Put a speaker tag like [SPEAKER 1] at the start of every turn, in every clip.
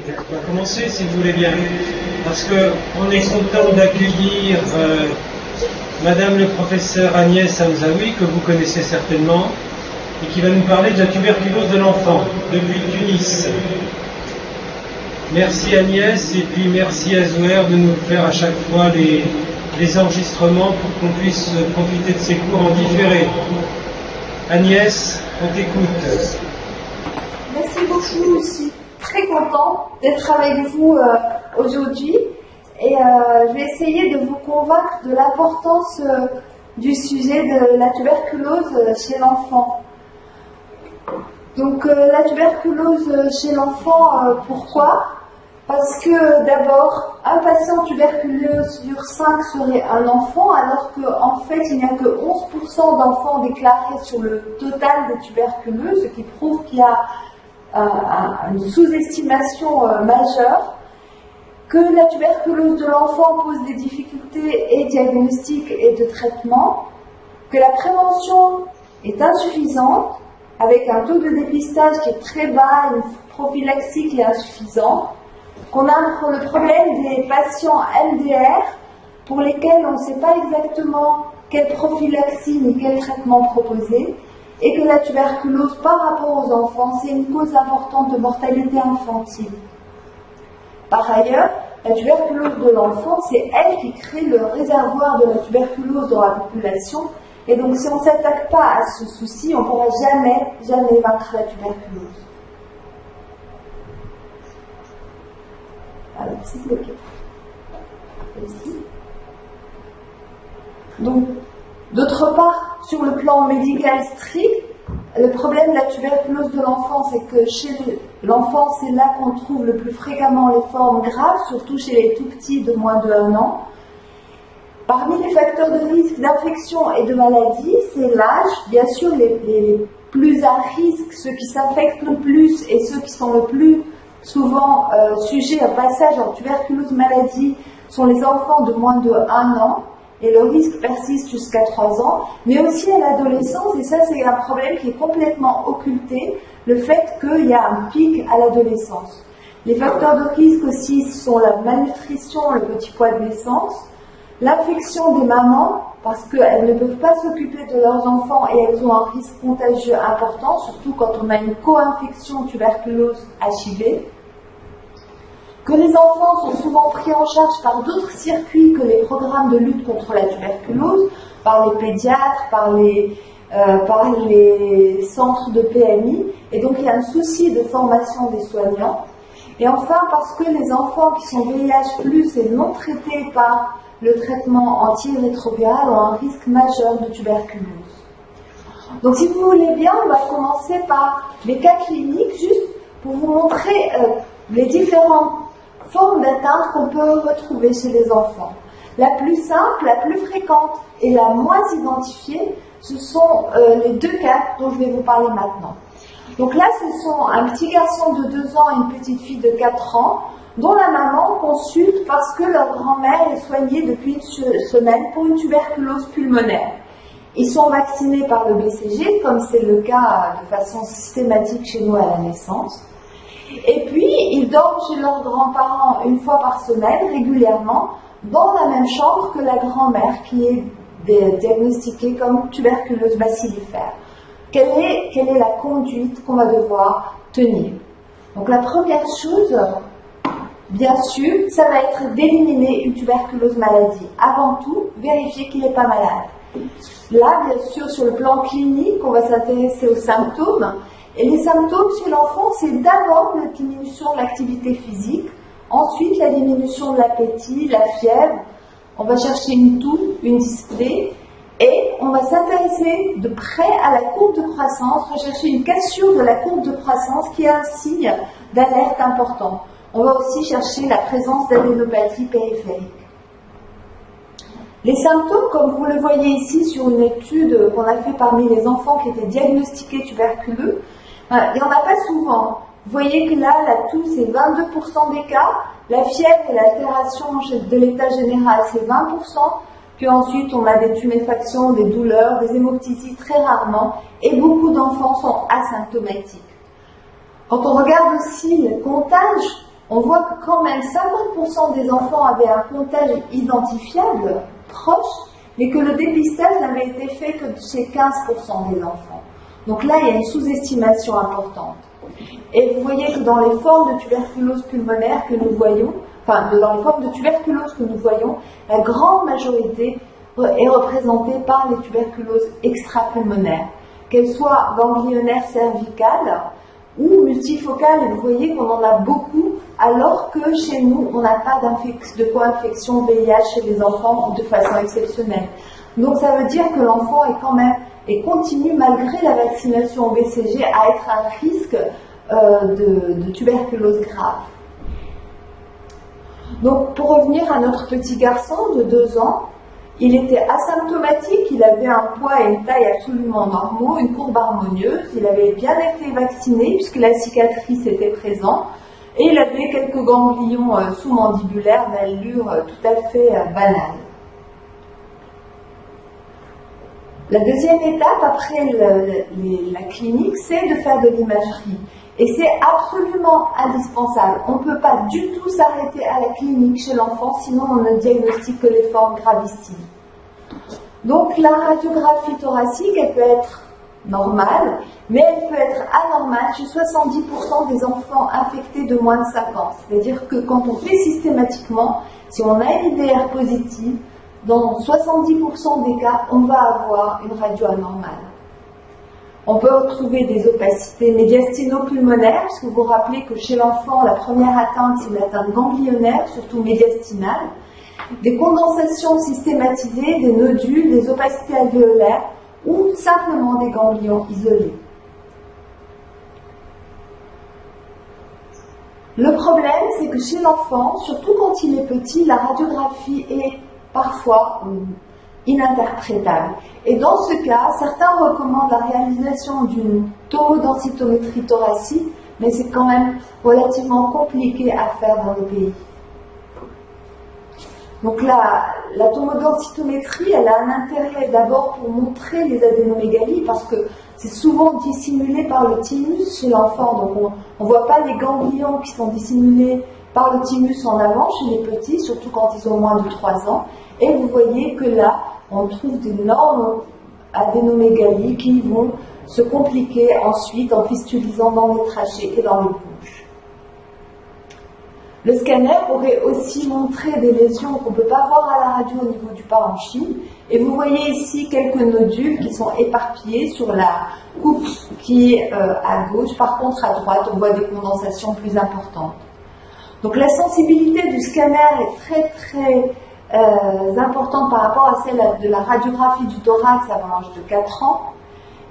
[SPEAKER 1] On va commencer si vous voulez bien, parce qu'on est content d'accueillir Madame le professeur Agnès Hamzaoui, que vous connaissez certainement, et qui va nous parler de la tuberculose de l'enfant, depuis Tunis. Merci Agnès, et puis merci à Zouer de nous faire à chaque fois les enregistrements pour qu'on puisse profiter de ces cours en différé. Agnès, on t'écoute.
[SPEAKER 2] Merci beaucoup aussi. Très content d'être avec vous aujourd'hui et je vais essayer de vous convaincre de l'importance du sujet de la tuberculose chez l'enfant. Donc la tuberculose chez l'enfant, pourquoi ? Parce que d'abord, un patient tuberculeux sur 5 serait un enfant, alors qu'en fait il n'y a que 11% d'enfants déclarés sur le total des tuberculeux, ce qui prouve qu'il y a une sous-estimation majeure, que la tuberculose de l'enfant pose des difficultés et diagnostiques et de traitement, que la prévention est insuffisante, avec un taux de dépistage qui est très bas, une prophylaxie qui est insuffisante, qu'on a le problème des patients MDR pour lesquels on ne sait pas exactement quelle prophylaxie ni quel traitement proposer, et que la tuberculose par rapport aux enfants, c'est une cause importante de mortalité infantile. Par ailleurs, la tuberculose de l'enfant, c'est elle qui crée le réservoir de la tuberculose dans la population, et donc si on ne s'attaque pas à ce souci, on ne pourra jamais vaincre la tuberculose. Alors, c'est bloqué. Ici. Donc, d'autre part, sur le plan médical strict, le problème de la tuberculose de l'enfant, c'est que chez l'enfant, c'est là qu'on trouve le plus fréquemment les formes graves, surtout chez les tout-petits de moins de 1 an. Parmi les facteurs de risque d'infection et de maladie, c'est l'âge. Bien sûr, les plus à risque, ceux qui s'infectent le plus et ceux qui sont le plus souvent sujets à passage en tuberculose maladie sont les enfants de moins de 1 an. Et le risque persiste jusqu'à 3 ans, mais aussi à l'adolescence, et ça c'est un problème qui est complètement occulté, le fait qu'il y a un pic à l'adolescence. Les facteurs de risque aussi sont la malnutrition, le petit poids de naissance, l'infection des mamans, parce qu'elles ne peuvent pas s'occuper de leurs enfants et elles ont un risque contagieux important, surtout quand on a une co-infection tuberculose HIV, que les enfants sont souvent pris en charge par d'autres circuits que les programmes de lutte contre la tuberculose, par les pédiatres, par les centres de PMI, et donc il y a un souci de formation des soignants. Et enfin, parce que les enfants qui sont VIH+, et non traités par le traitement antirétroviral ont un risque majeur de tuberculose. Donc si vous voulez bien, on va commencer par les cas cliniques, juste pour vous montrer les différentes formes d'atteinte qu'on peut retrouver chez les enfants. La plus simple, la plus fréquente et la moins identifiée, ce sont les 2 cas dont je vais vous parler maintenant. Donc là, ce sont un petit garçon de 2 ans et une petite fille de 4 ans, dont la maman consulte parce que leur grand-mère est soignée depuis une semaine pour une tuberculose pulmonaire. Ils sont vaccinés par le BCG, comme c'est le cas de façon systématique chez nous à la naissance. Et puis, ils dorment chez leurs grands-parents une fois par semaine, régulièrement, dans la même chambre que la grand-mère qui est diagnostiquée comme tuberculose bacillifère. Quelle est la conduite qu'on va devoir tenir? Donc la première chose, bien sûr, ça va être d'éliminer une tuberculose maladie. Avant tout, vérifier qu'il n'est pas malade. Là, bien sûr, sur le plan clinique, on va s'intéresser aux symptômes. Et les symptômes chez l'enfant, c'est d'abord la diminution de l'activité physique, ensuite la diminution de l'appétit, la fièvre, on va chercher une toux, une dyspnée, et on va s'intéresser de près à la courbe de croissance, rechercher une cassure de la courbe de croissance qui est un signe d'alerte important. On va aussi chercher la présence d'adénopathie périphérique. Les symptômes, comme vous le voyez ici sur une étude qu'on a fait parmi les enfants qui étaient diagnostiqués tuberculeux, il n'y en a pas souvent. Vous voyez que là, la toux, c'est 22% des cas, la fièvre et l'altération de l'état général, c'est 20%, puis ensuite on a des tuméfactions, des douleurs, des hémoptysies très rarement, et beaucoup d'enfants sont asymptomatiques. Quand on regarde aussi le comptage on voit que quand même 50% des enfants avaient un comptage identifiable proche, mais que le dépistage n'avait été fait que chez 15% des enfants. Donc là, il y a une sous-estimation importante. Et vous voyez que dans les formes de tuberculose pulmonaire que nous voyons, dans les formes de tuberculose que nous voyons, la grande majorité est représentée par les tuberculoses extrapulmonaires, qu'elles soient ganglionnaires cervicales ou multifocales, et vous voyez qu'on en a beaucoup, alors que chez nous, on n'a pas de co-infection VIH chez les enfants de façon exceptionnelle. Donc ça veut dire que l'enfant est quand même, et continue malgré la vaccination au BCG, à être à risque de tuberculose grave. Donc pour revenir à notre petit garçon de 2 ans, il était asymptomatique, il avait un poids et une taille absolument normaux, une courbe harmonieuse, il avait bien été vacciné puisque la cicatrice était présente, et il avait quelques ganglions sous-mandibulaires d'allure tout à fait banale. La deuxième étape après la clinique, c'est de faire de l'imagerie. Et c'est absolument indispensable. On ne peut pas du tout s'arrêter à la clinique chez l'enfant, sinon on ne diagnostique que les formes gravissimes. Donc la radiographie thoracique, elle peut être normale, mais elle peut être anormale chez 70% des enfants infectés de moins de 5 ans. C'est-à-dire que quand on fait systématiquement, si on a une IDR positive, dans 70% des cas, on va avoir une radio anormale. On peut retrouver des opacités médiastino-pulmonaires, parce que vous vous rappelez que chez l'enfant, la première atteinte, c'est l'atteinte ganglionnaire, surtout médiastinale, des condensations systématisées, des nodules, des opacités alvéolaires, ou simplement des ganglions isolés. Le problème, c'est que chez l'enfant, surtout quand il est petit, la radiographie est parfois ininterprétable. Et dans ce cas, certains recommandent la réalisation d'une tomodensitométrie thoracique, mais c'est quand même relativement compliqué à faire dans le pays. Donc la tomodensitométrie, elle a un intérêt d'abord pour montrer les adénomégalies, parce que c'est souvent dissimulé par le thymus chez l'enfant, donc on ne voit pas les ganglions qui sont dissimulés par le thymus en avant chez les petits, surtout quand ils ont moins de 3 ans, et vous voyez que là, on trouve d'énormes adénomégalies qui vont se compliquer ensuite en fistulisant dans les trachées et dans les bouches. Le scanner aurait aussi montré des lésions qu'on ne peut pas voir à la radio au niveau du parenchyme. Et vous voyez ici quelques nodules qui sont éparpillés sur la coupe qui est à gauche. Par contre, à droite, on voit des condensations plus importantes. Donc la sensibilité du scanner est très très importante par rapport à celle de la radiographie du thorax avant l'âge de 4 ans.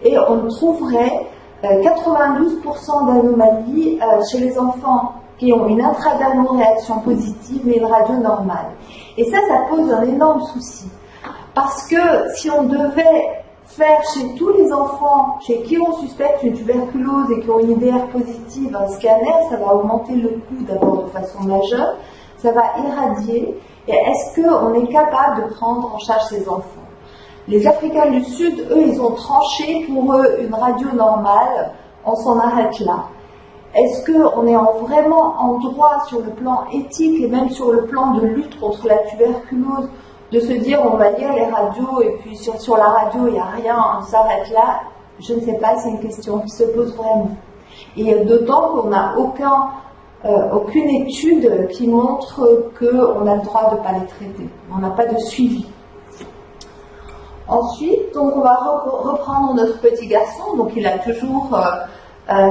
[SPEAKER 2] Et on trouverait 92% d'anomalies chez les enfants qui ont une intradermo-réaction positive et une radio normale. Et ça pose un énorme souci. Parce que si on devait faire chez tous les enfants chez qui on suspecte une tuberculose et qui ont une IDR positive un scanner, ça va augmenter le coût d'abord de façon majeure, ça va irradier. Et est-ce qu'on est capable de prendre en charge ces enfants? Les Africains du Sud, eux, ils ont tranché pour eux une radio normale, on s'en arrête là. Est-ce qu'on est vraiment en droit sur le plan éthique et même sur le plan de lutte contre la tuberculose de se dire on va lire les radios et puis sur la radio il n'y a rien, on s'arrête là? Je ne sais pas, c'est une question qui se pose vraiment. Et d'autant qu'on n'a aucune étude qui montre qu'on a le droit de ne pas les traiter. On n'a pas de suivi. Ensuite, donc on va reprendre notre petit garçon. Donc il a toujours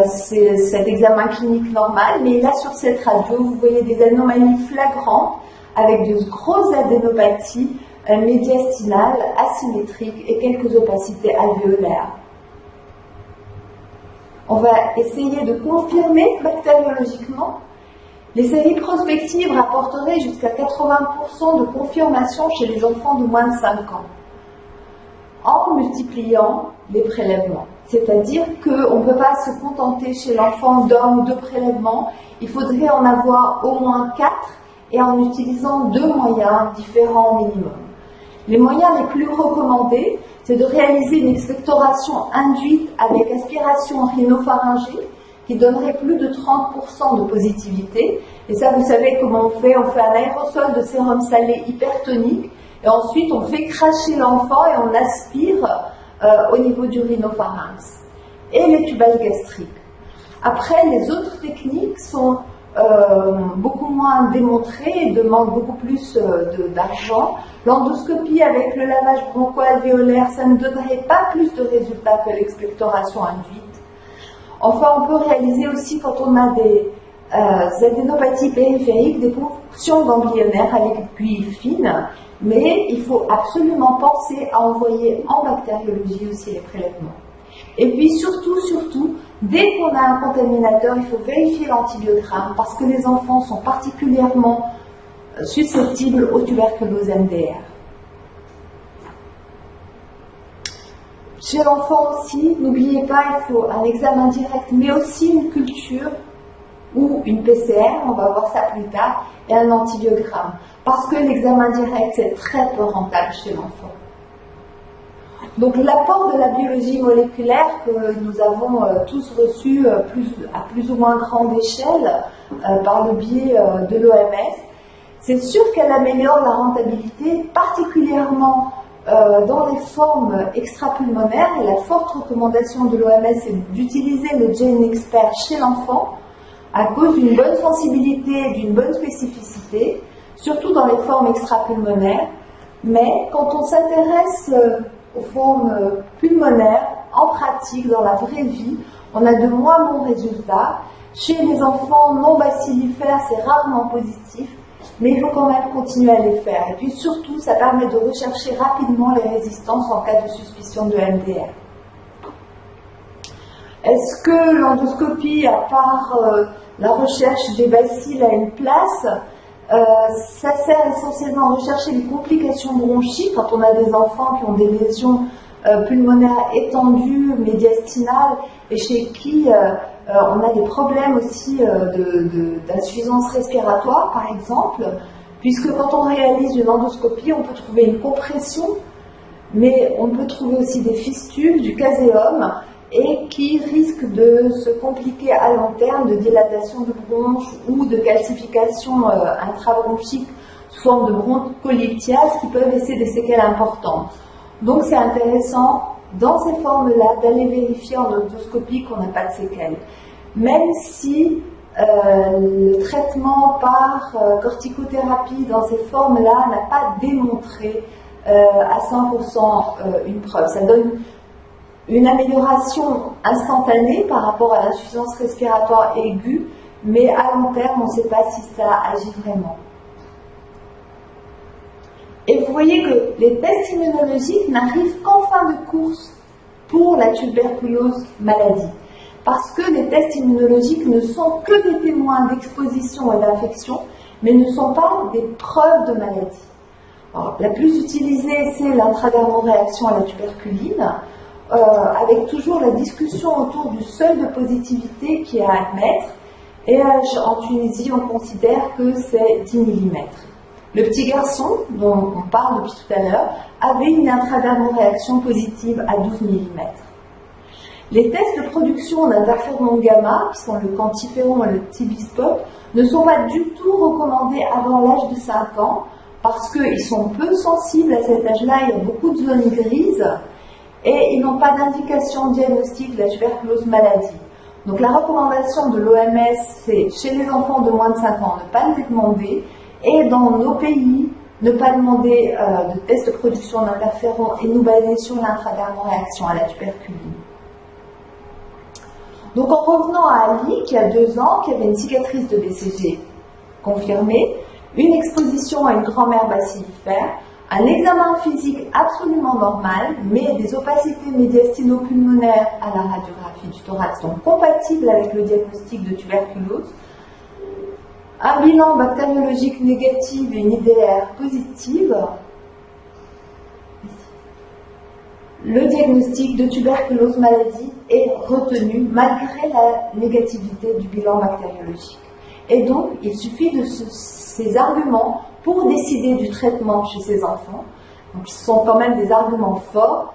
[SPEAKER 2] cet examen clinique normal, mais là sur cette radio, vous voyez des anomalies flagrantes avec de grosses adénopathies médiastinales, asymétriques et quelques opacités alvéolaires. On va essayer de confirmer bactériologiquement. Les séries prospectives rapporteraient jusqu'à 80% de confirmation chez les enfants de moins de 5 ans en multipliant les prélèvements. C'est-à-dire qu'on ne peut pas se contenter chez l'enfant d'un ou 2 prélèvements, il faudrait en avoir au moins 4 et en utilisant 2 moyens différents au minimum. Les moyens les plus recommandés, c'est de réaliser une expectoration induite avec aspiration rhinopharyngée, qui donnerait plus de 30% de positivité. Et ça, vous savez comment on fait un aérosol de sérum salé hypertonique, et ensuite on fait cracher l'enfant et on aspire au niveau du rhinopharynx. Et les tubages gastriques. Après, les autres techniques sont beaucoup moins démontrées et demandent beaucoup plus d'argent. L'endoscopie avec le lavage broncho-alvéolaire, ça ne donnerait pas plus de résultats que l'expectoration induite. Enfin, on peut réaliser aussi, quand on a des adénopathies périphériques, des ponctions ganglionnaires avec aiguille fine, mais il faut absolument penser à envoyer en bactériologie aussi les prélèvements. Et puis surtout, dès qu'on a un contaminateur, il faut vérifier l'antibiogramme parce que les enfants sont particulièrement susceptibles aux tuberculoses MDR. Chez l'enfant aussi, n'oubliez pas, il faut un examen direct, mais aussi une culture ou une PCR, on va voir ça plus tard, et un antibiogramme. Parce que l'examen direct, c'est très peu rentable chez l'enfant. Donc l'apport de la biologie moléculaire que nous avons tous reçu à plus ou moins grande échelle par le biais de l'OMS, c'est sûr qu'elle améliore la rentabilité, particulièrement dans les formes extrapulmonaires. Et la forte recommandation de l'OMS est d'utiliser le GeneXpert chez l'enfant à cause d'une bonne sensibilité et d'une bonne spécificité, surtout dans les formes extrapulmonaires. Mais quand on s'intéresse aux formes pulmonaires, en pratique, dans la vraie vie, on a de moins bons résultats. Chez les enfants non bacillifères, c'est rarement positif, mais il faut quand même continuer à les faire. Et puis surtout, ça permet de rechercher rapidement les résistances en cas de suspicion de MDR. Est-ce que l'endoscopie, à part la recherche des bacilles, a une place ? Ça sert essentiellement à rechercher les complications bronchiques quand on a des enfants qui ont des lésions pulmonaires étendues, médiastinales, et chez qui on a des problèmes aussi d'insuffisance respiratoire, par exemple, puisque quand on réalise une endoscopie, on peut trouver une compression, mais on peut trouver aussi des fistules, du caséum, et qui risquent de se compliquer à long terme de dilatation de bronche ou de calcification intrabronchique sous forme de broncholyptiase qui peuvent laisser des séquelles importantes. Donc c'est intéressant, dans ces formes-là, d'aller vérifier en endoscopie qu'on n'a pas de séquelles. Même si le traitement par corticothérapie dans ces formes-là n'a pas démontré à 100% une preuve. Ça donne une amélioration instantanée par rapport à l'insuffisance respiratoire aiguë, mais à long terme, on ne sait pas si ça agit vraiment. Et vous voyez que les tests immunologiques n'arrivent qu'en fin de course pour la tuberculose maladie, parce que les tests immunologiques ne sont que des témoins d'exposition et d'infection, mais ne sont pas des preuves de maladie. Alors, la plus utilisée, c'est l'intradermoréaction à la tuberculine, avec toujours la discussion autour du seuil de positivité qui est à admettre. Et en Tunisie, on considère que c'est 10 mm. Le petit garçon, dont on parle depuis tout à l'heure, avait une intradermoréaction positive à 12 mm. Les tests de production d'interféron gamma, qui sont le quantiferon et le tibispop, ne sont pas du tout recommandés avant l'âge de 5 ans, parce qu'ils sont peu sensibles à cet âge-là, il y a beaucoup de zones grises, et ils n'ont pas d'indication diagnostique de la tuberculose maladie. Donc la recommandation de l'OMS, c'est chez les enfants de moins de 5 ans, ne pas les demander, et dans nos pays, ne pas demander de tests de production d'interféron et nous baser sur l'intradermoréaction à la tuberculine. Donc en revenant à Ali, qui a 2 ans, qui avait une cicatrice de BCG confirmée, une exposition à une grand-mère bacillifère, un examen physique absolument normal, mais des opacités médiastino-pulmonaires à la radiographie du thorax, donc compatibles avec le diagnostic de tuberculose, un bilan bactériologique négatif et une IDR positive, le diagnostic de tuberculose maladie est retenu malgré la négativité du bilan bactériologique. Et donc, il suffit de ces arguments pour décider du traitement chez ces enfants. Donc, ce sont quand même des arguments forts,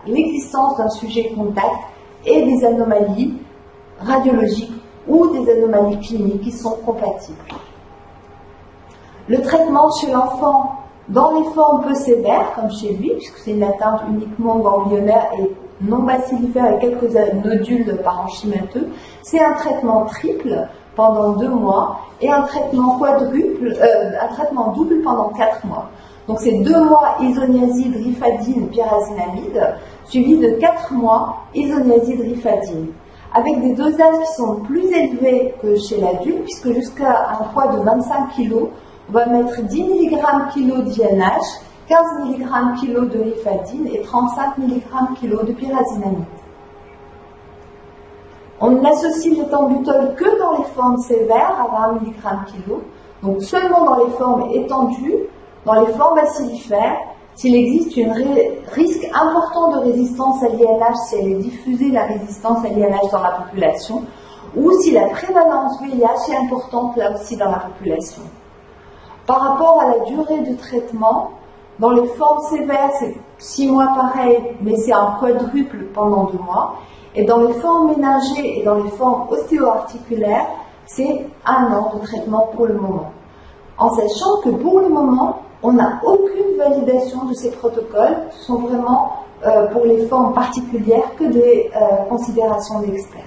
[SPEAKER 2] l'existence d'un sujet contact et des anomalies radiologiques ou des anomalies cliniques qui sont compatibles. Le traitement chez l'enfant dans les formes peu sévères, comme chez lui, puisque c'est une atteinte uniquement ganglionnaire et non bacillifère avec quelques nodules parenchymateux, c'est un traitement triple pendant 2 mois et un traitement double pendant 4 mois. Donc c'est 2 mois isoniazide, rifadine, pyrazinamide, suivi de 4 mois isoniazide, rifadine, avec des dosages qui sont plus élevés que chez l'adulte, puisque jusqu'à un poids de 25 kg, on va mettre 10 mg kg d'INH, 15 mg kg de rifadine et 35 mg kg de pyrazinamide. On n'associe l'éthambutol que dans les formes sévères à 20 mg kg, donc seulement dans les formes étendues, dans les formes bacillifères, s'il existe un risque important de résistance à l'INH, si elle est diffusée, la résistance à l'INH dans la population, ou si la prévalence VIH est importante là aussi dans la population. Par rapport à la durée de traitement, dans les formes sévères, c'est 6 mois pareil, mais c'est un quadruple pendant 2 mois. Et dans les formes méningées et dans les formes ostéo-articulaires, c'est 1 an de traitement pour le moment. En sachant que pour le moment, on n'a aucune validation de ces protocoles, ce sont vraiment pour les formes particulières que des considérations d'experts.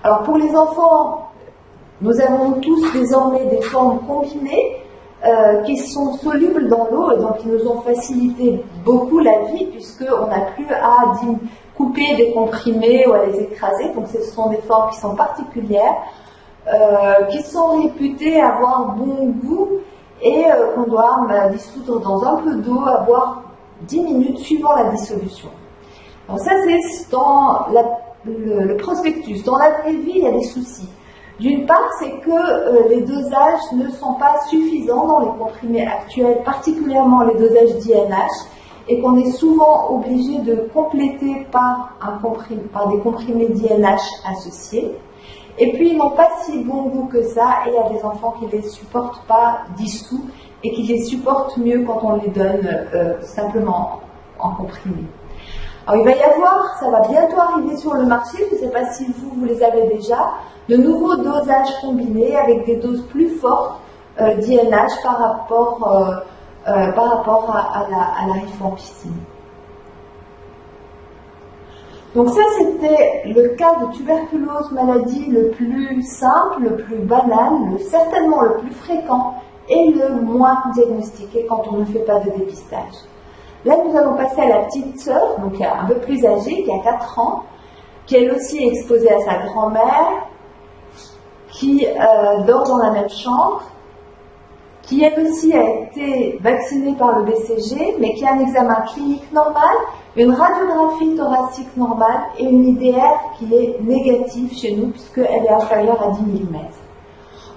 [SPEAKER 2] Alors pour les enfants, nous avons tous désormais des formes combinées qui sont solubles dans l'eau et donc qui nous ont facilité beaucoup la vie puisqu'on n'a plus à couper des comprimés ou à les écraser. Donc ce sont des formes qui sont particulières, qui sont réputées avoir bon goût et qu'on doit dissoudre dans un peu d'eau, à boire 10 minutes suivant la dissolution. Donc ça c'est dans le prospectus. Dans la vraie vie, il y a des soucis. D'une part, c'est que les dosages ne sont pas suffisants dans les comprimés actuels, particulièrement les dosages d'INH, et qu'on est souvent obligé de compléter par des comprimés d'INH associés. Et puis, ils n'ont pas si bon goût que ça, et il y a des enfants qui ne les supportent pas dissous, et qui les supportent mieux quand on les donne simplement en comprimé. Alors, il va y avoir, ça va bientôt arriver sur le marché, je ne sais pas si vous les avez déjà, de nouveaux dosages combinés avec des doses plus fortes d'INH par rapport à la rifampicine. Donc ça, c'était le cas de tuberculose, maladie le plus simple, le plus banal, certainement le plus fréquent et le moins diagnostiqué quand on ne fait pas de dépistage. Là, nous allons passer à la petite sœur, donc qui est un peu plus âgée, qui a 4 ans, qui elle aussi est exposée à sa grand-mère, qui dort dans la même chambre, qui elle aussi a été vaccinée par le BCG, mais qui a un examen clinique normal, une radiographie thoracique normale et une IDR qui est négative chez nous puisqu'elle est inférieure à 10 mm.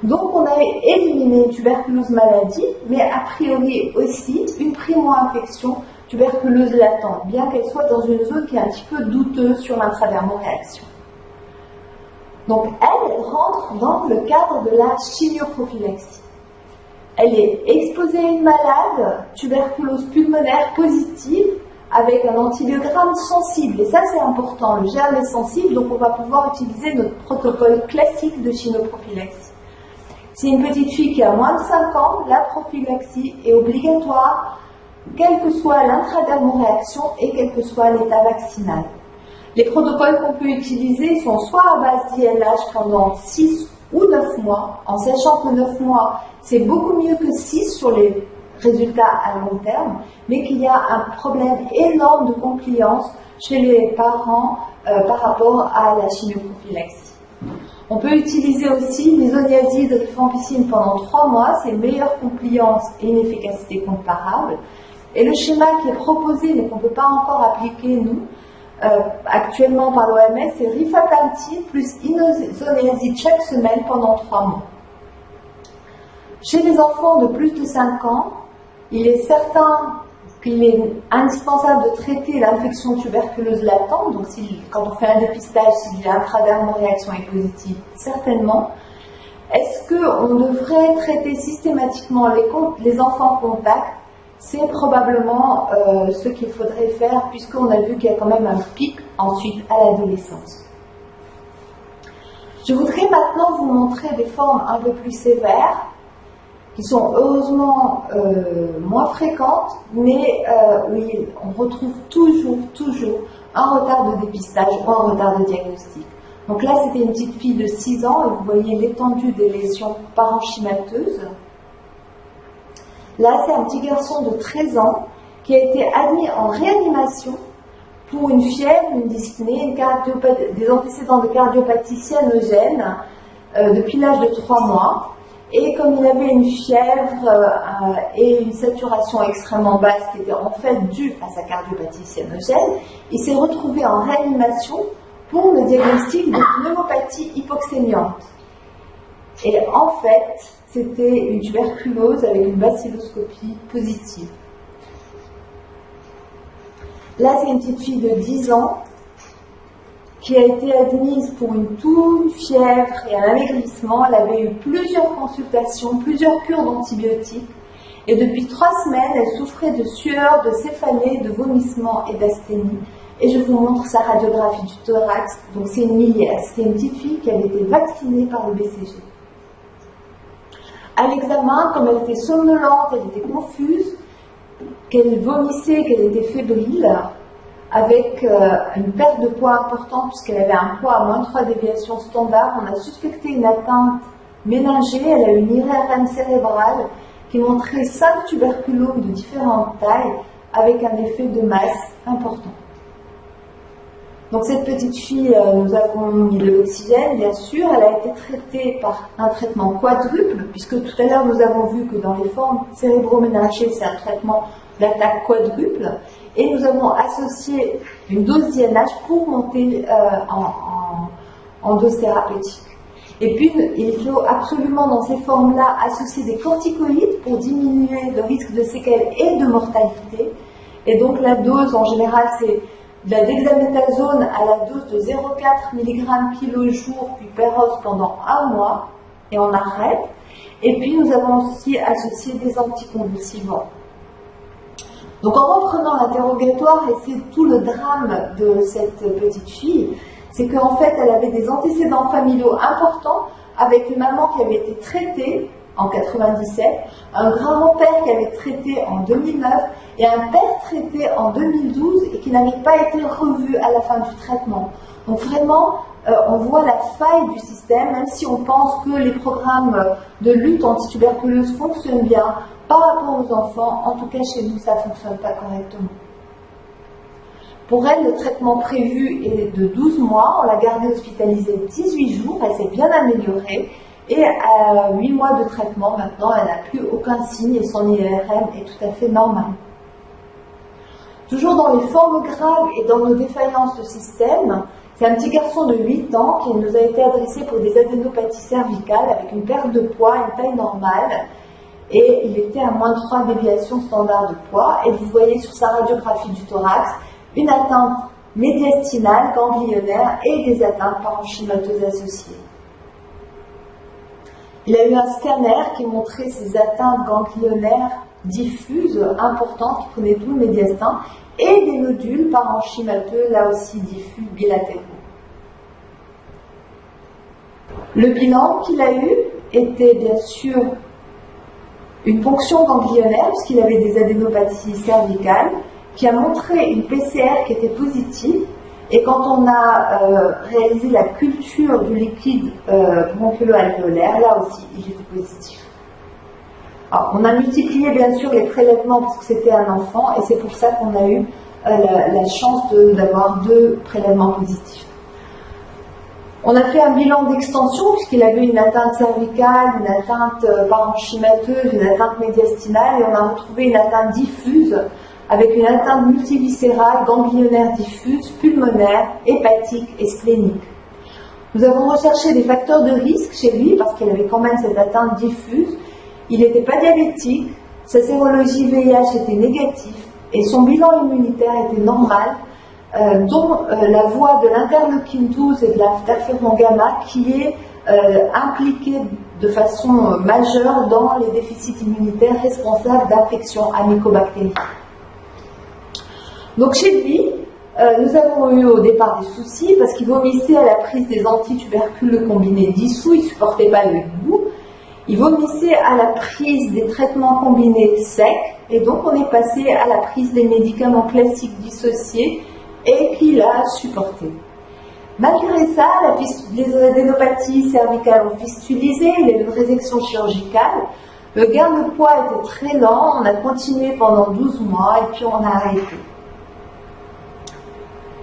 [SPEAKER 2] Donc on a éliminé une tuberculose maladie, mais a priori aussi une primo-infection tuberculose latente, bien qu'elle soit dans une zone qui est un petit peu douteuse sur l'intradermoréaction. Donc elle rentre dans le cadre de la chimioprophylaxie. Elle est exposée à une malade, tuberculose pulmonaire positive, avec un antibiogramme sensible. Et ça, c'est important. Le germe est sensible, donc on va pouvoir utiliser notre protocole classique de chimioprophylaxie. Si une petite fille qui a moins de 5 ans, la prophylaxie est obligatoire, quelle que soit l'intradermoréaction et quel que soit l'état vaccinal. Les protocoles qu'on peut utiliser sont soit à base d'INH pendant 6 ou 9 mois, en sachant que 9 mois, c'est beaucoup mieux que 6 sur les résultats à long terme, mais qu'il y a un problème énorme de compliance chez les parents par rapport à la chimioprophylaxie. On peut utiliser aussi l'isoniazide rifampicine pendant 3 mois, c'est une meilleure compliance et une efficacité comparable. Et le schéma qui est proposé, mais qu'on ne peut pas encore appliquer, nous, actuellement par l'OMS, c'est rifampicine plus isoniazide chaque semaine pendant 3 mois. Chez les enfants de plus de 5 ans, il est certain qu'il est indispensable de traiter l'infection tuberculeuse latente, donc quand on fait un dépistage, si l'intradermoréaction est positive, certainement. Est-ce qu'on devrait traiter systématiquement les enfants contacts? C'est probablement ce qu'il faudrait faire, puisqu'on a vu qu'il y a quand même un pic ensuite à l'adolescence. Je voudrais maintenant vous montrer des formes un peu plus sévères, qui sont heureusement moins fréquentes, mais oui, on retrouve toujours un retard de dépistage ou un retard de diagnostic. Donc là, c'était une petite fille de 6 ans, et vous voyez l'étendue des lésions parenchymateuses. Là, c'est un petit garçon de 13 ans qui a été admis en réanimation pour une fièvre, une dyspnée, des antécédents de cardiopathie cyanogène depuis l'âge de 3 mois. Et comme il avait une fièvre et une saturation extrêmement basse qui était en fait due à sa cardiopathie cyanogène, il s'est retrouvé en réanimation pour le diagnostic de pneumopathie hypoxémiante. Et en fait, c'était une tuberculose avec une bacilloscopie positive. Là, c'est une petite fille de 10 ans qui a été admise pour une toux, une fièvre et un amaigrissement. Elle avait eu plusieurs consultations, plusieurs cures d'antibiotiques. Et depuis 3 semaines, elle souffrait de sueur, de céphalée, de vomissements et d'asthénie. Et je vous montre sa radiographie du thorax. Donc c'est une miliaire. C'est une petite fille qui avait été vaccinée par le BCG. À l'examen, comme elle était somnolente, elle était confuse, qu'elle vomissait, qu'elle était fébrile, avec une perte de poids importante puisqu'elle avait un poids à moins de 3 déviations standard, on a suspecté une atteinte méningée. Elle a eu une IRM cérébrale qui montrait 5 tuberculomes de différentes tailles avec un effet de masse important. Donc cette petite fille, nous avons mis de l'oxygène, bien sûr. Elle a été traitée par un traitement quadruple, puisque tout à l'heure nous avons vu que dans les formes cérébroméningées, c'est un traitement d'attaque quadruple. Et nous avons associé une dose d'INH pour monter en dose thérapeutique. Et puis, il faut absolument dans ces formes-là associer des corticoïdes pour diminuer le risque de séquelles et de mortalité. Et donc la dose, en général, c'est de la dexaméthasone à la dose de 0,4 mg kg jour, puis Péros pendant 1 mois, et on arrête. Et puis nous avons aussi associé des anticonvulsivants. Donc en reprenant l'interrogatoire, et c'est tout le drame de cette petite fille, c'est qu'en fait elle avait des antécédents familiaux importants avec une maman qui avait été traitée en 97, un grand-père qui avait traité en 2009 et un père traité en 2012 et qui n'avait pas été revu à la fin du traitement. Donc vraiment, on voit la faille du système, même si on pense que les programmes de lutte anti-tuberculose fonctionnent bien par rapport aux enfants. En tout cas, chez nous, ça ne fonctionne pas correctement. Pour elle, le traitement prévu est de 12 mois. On l'a gardée hospitalisée 18 jours. Elle s'est bien améliorée. Et à 8 mois de traitement, maintenant, elle n'a plus aucun signe et son IRM est tout à fait normal. Toujours dans les formes graves et dans nos défaillances de système, c'est un petit garçon de 8 ans qui nous a été adressé pour des adénopathies cervicales avec une perte de poids, une taille normale, et il était à moins de 3 déviations standard de poids. Et vous voyez sur sa radiographie du thorax une atteinte médiastinale, ganglionnaire et des atteintes parenchymateuses associées. Il a eu un scanner qui montrait ces atteintes ganglionnaires diffuses importantes qui prenaient tout le médiastin et des nodules parenchymateux, là aussi diffus, bilatéraux. Le bilan qu'il a eu était bien sûr une ponction ganglionnaire puisqu'il avait des adénopathies cervicales qui a montré une PCR qui était positive. Et quand on a réalisé la culture du liquide bronchiolo-alvéolaire, là aussi, il était positif. Alors, on a multiplié bien sûr les prélèvements parce que c'était un enfant, et c'est pour ça qu'on a eu la chance d'avoir 2 prélèvements positifs. On a fait un bilan d'extension puisqu'il avait une atteinte cervicale, une atteinte parenchymateuse, une atteinte médiastinale, et on a retrouvé une atteinte diffuse avec une atteinte multiviscérale, ganglionnaire diffuse, pulmonaire, hépatique et splénique. Nous avons recherché des facteurs de risque chez lui parce qu'il avait quand même cette atteinte diffuse. Il n'était pas diabétique, sa sérologie VIH était négative et son bilan immunitaire était normal, dont la voie de l'interleukine 12 et de l'interféron gamma qui est impliquée de façon majeure dans les déficits immunitaires responsables d'infections à mycobactéries. Donc chez lui, Nous avons eu au départ des soucis parce qu'il vomissait à la prise des antituberculeux combinés dissous, il ne supportait pas le goût. Il vomissait à la prise des traitements combinés secs, et donc on est passé à la prise des médicaments classiques dissociés et qu'il a supporté. Malgré ça, les adénopathies cervicales ont fistulisé, il y a eu une résection chirurgicale, le gain de poids était très lent, on a continué pendant 12 mois et puis on a arrêté.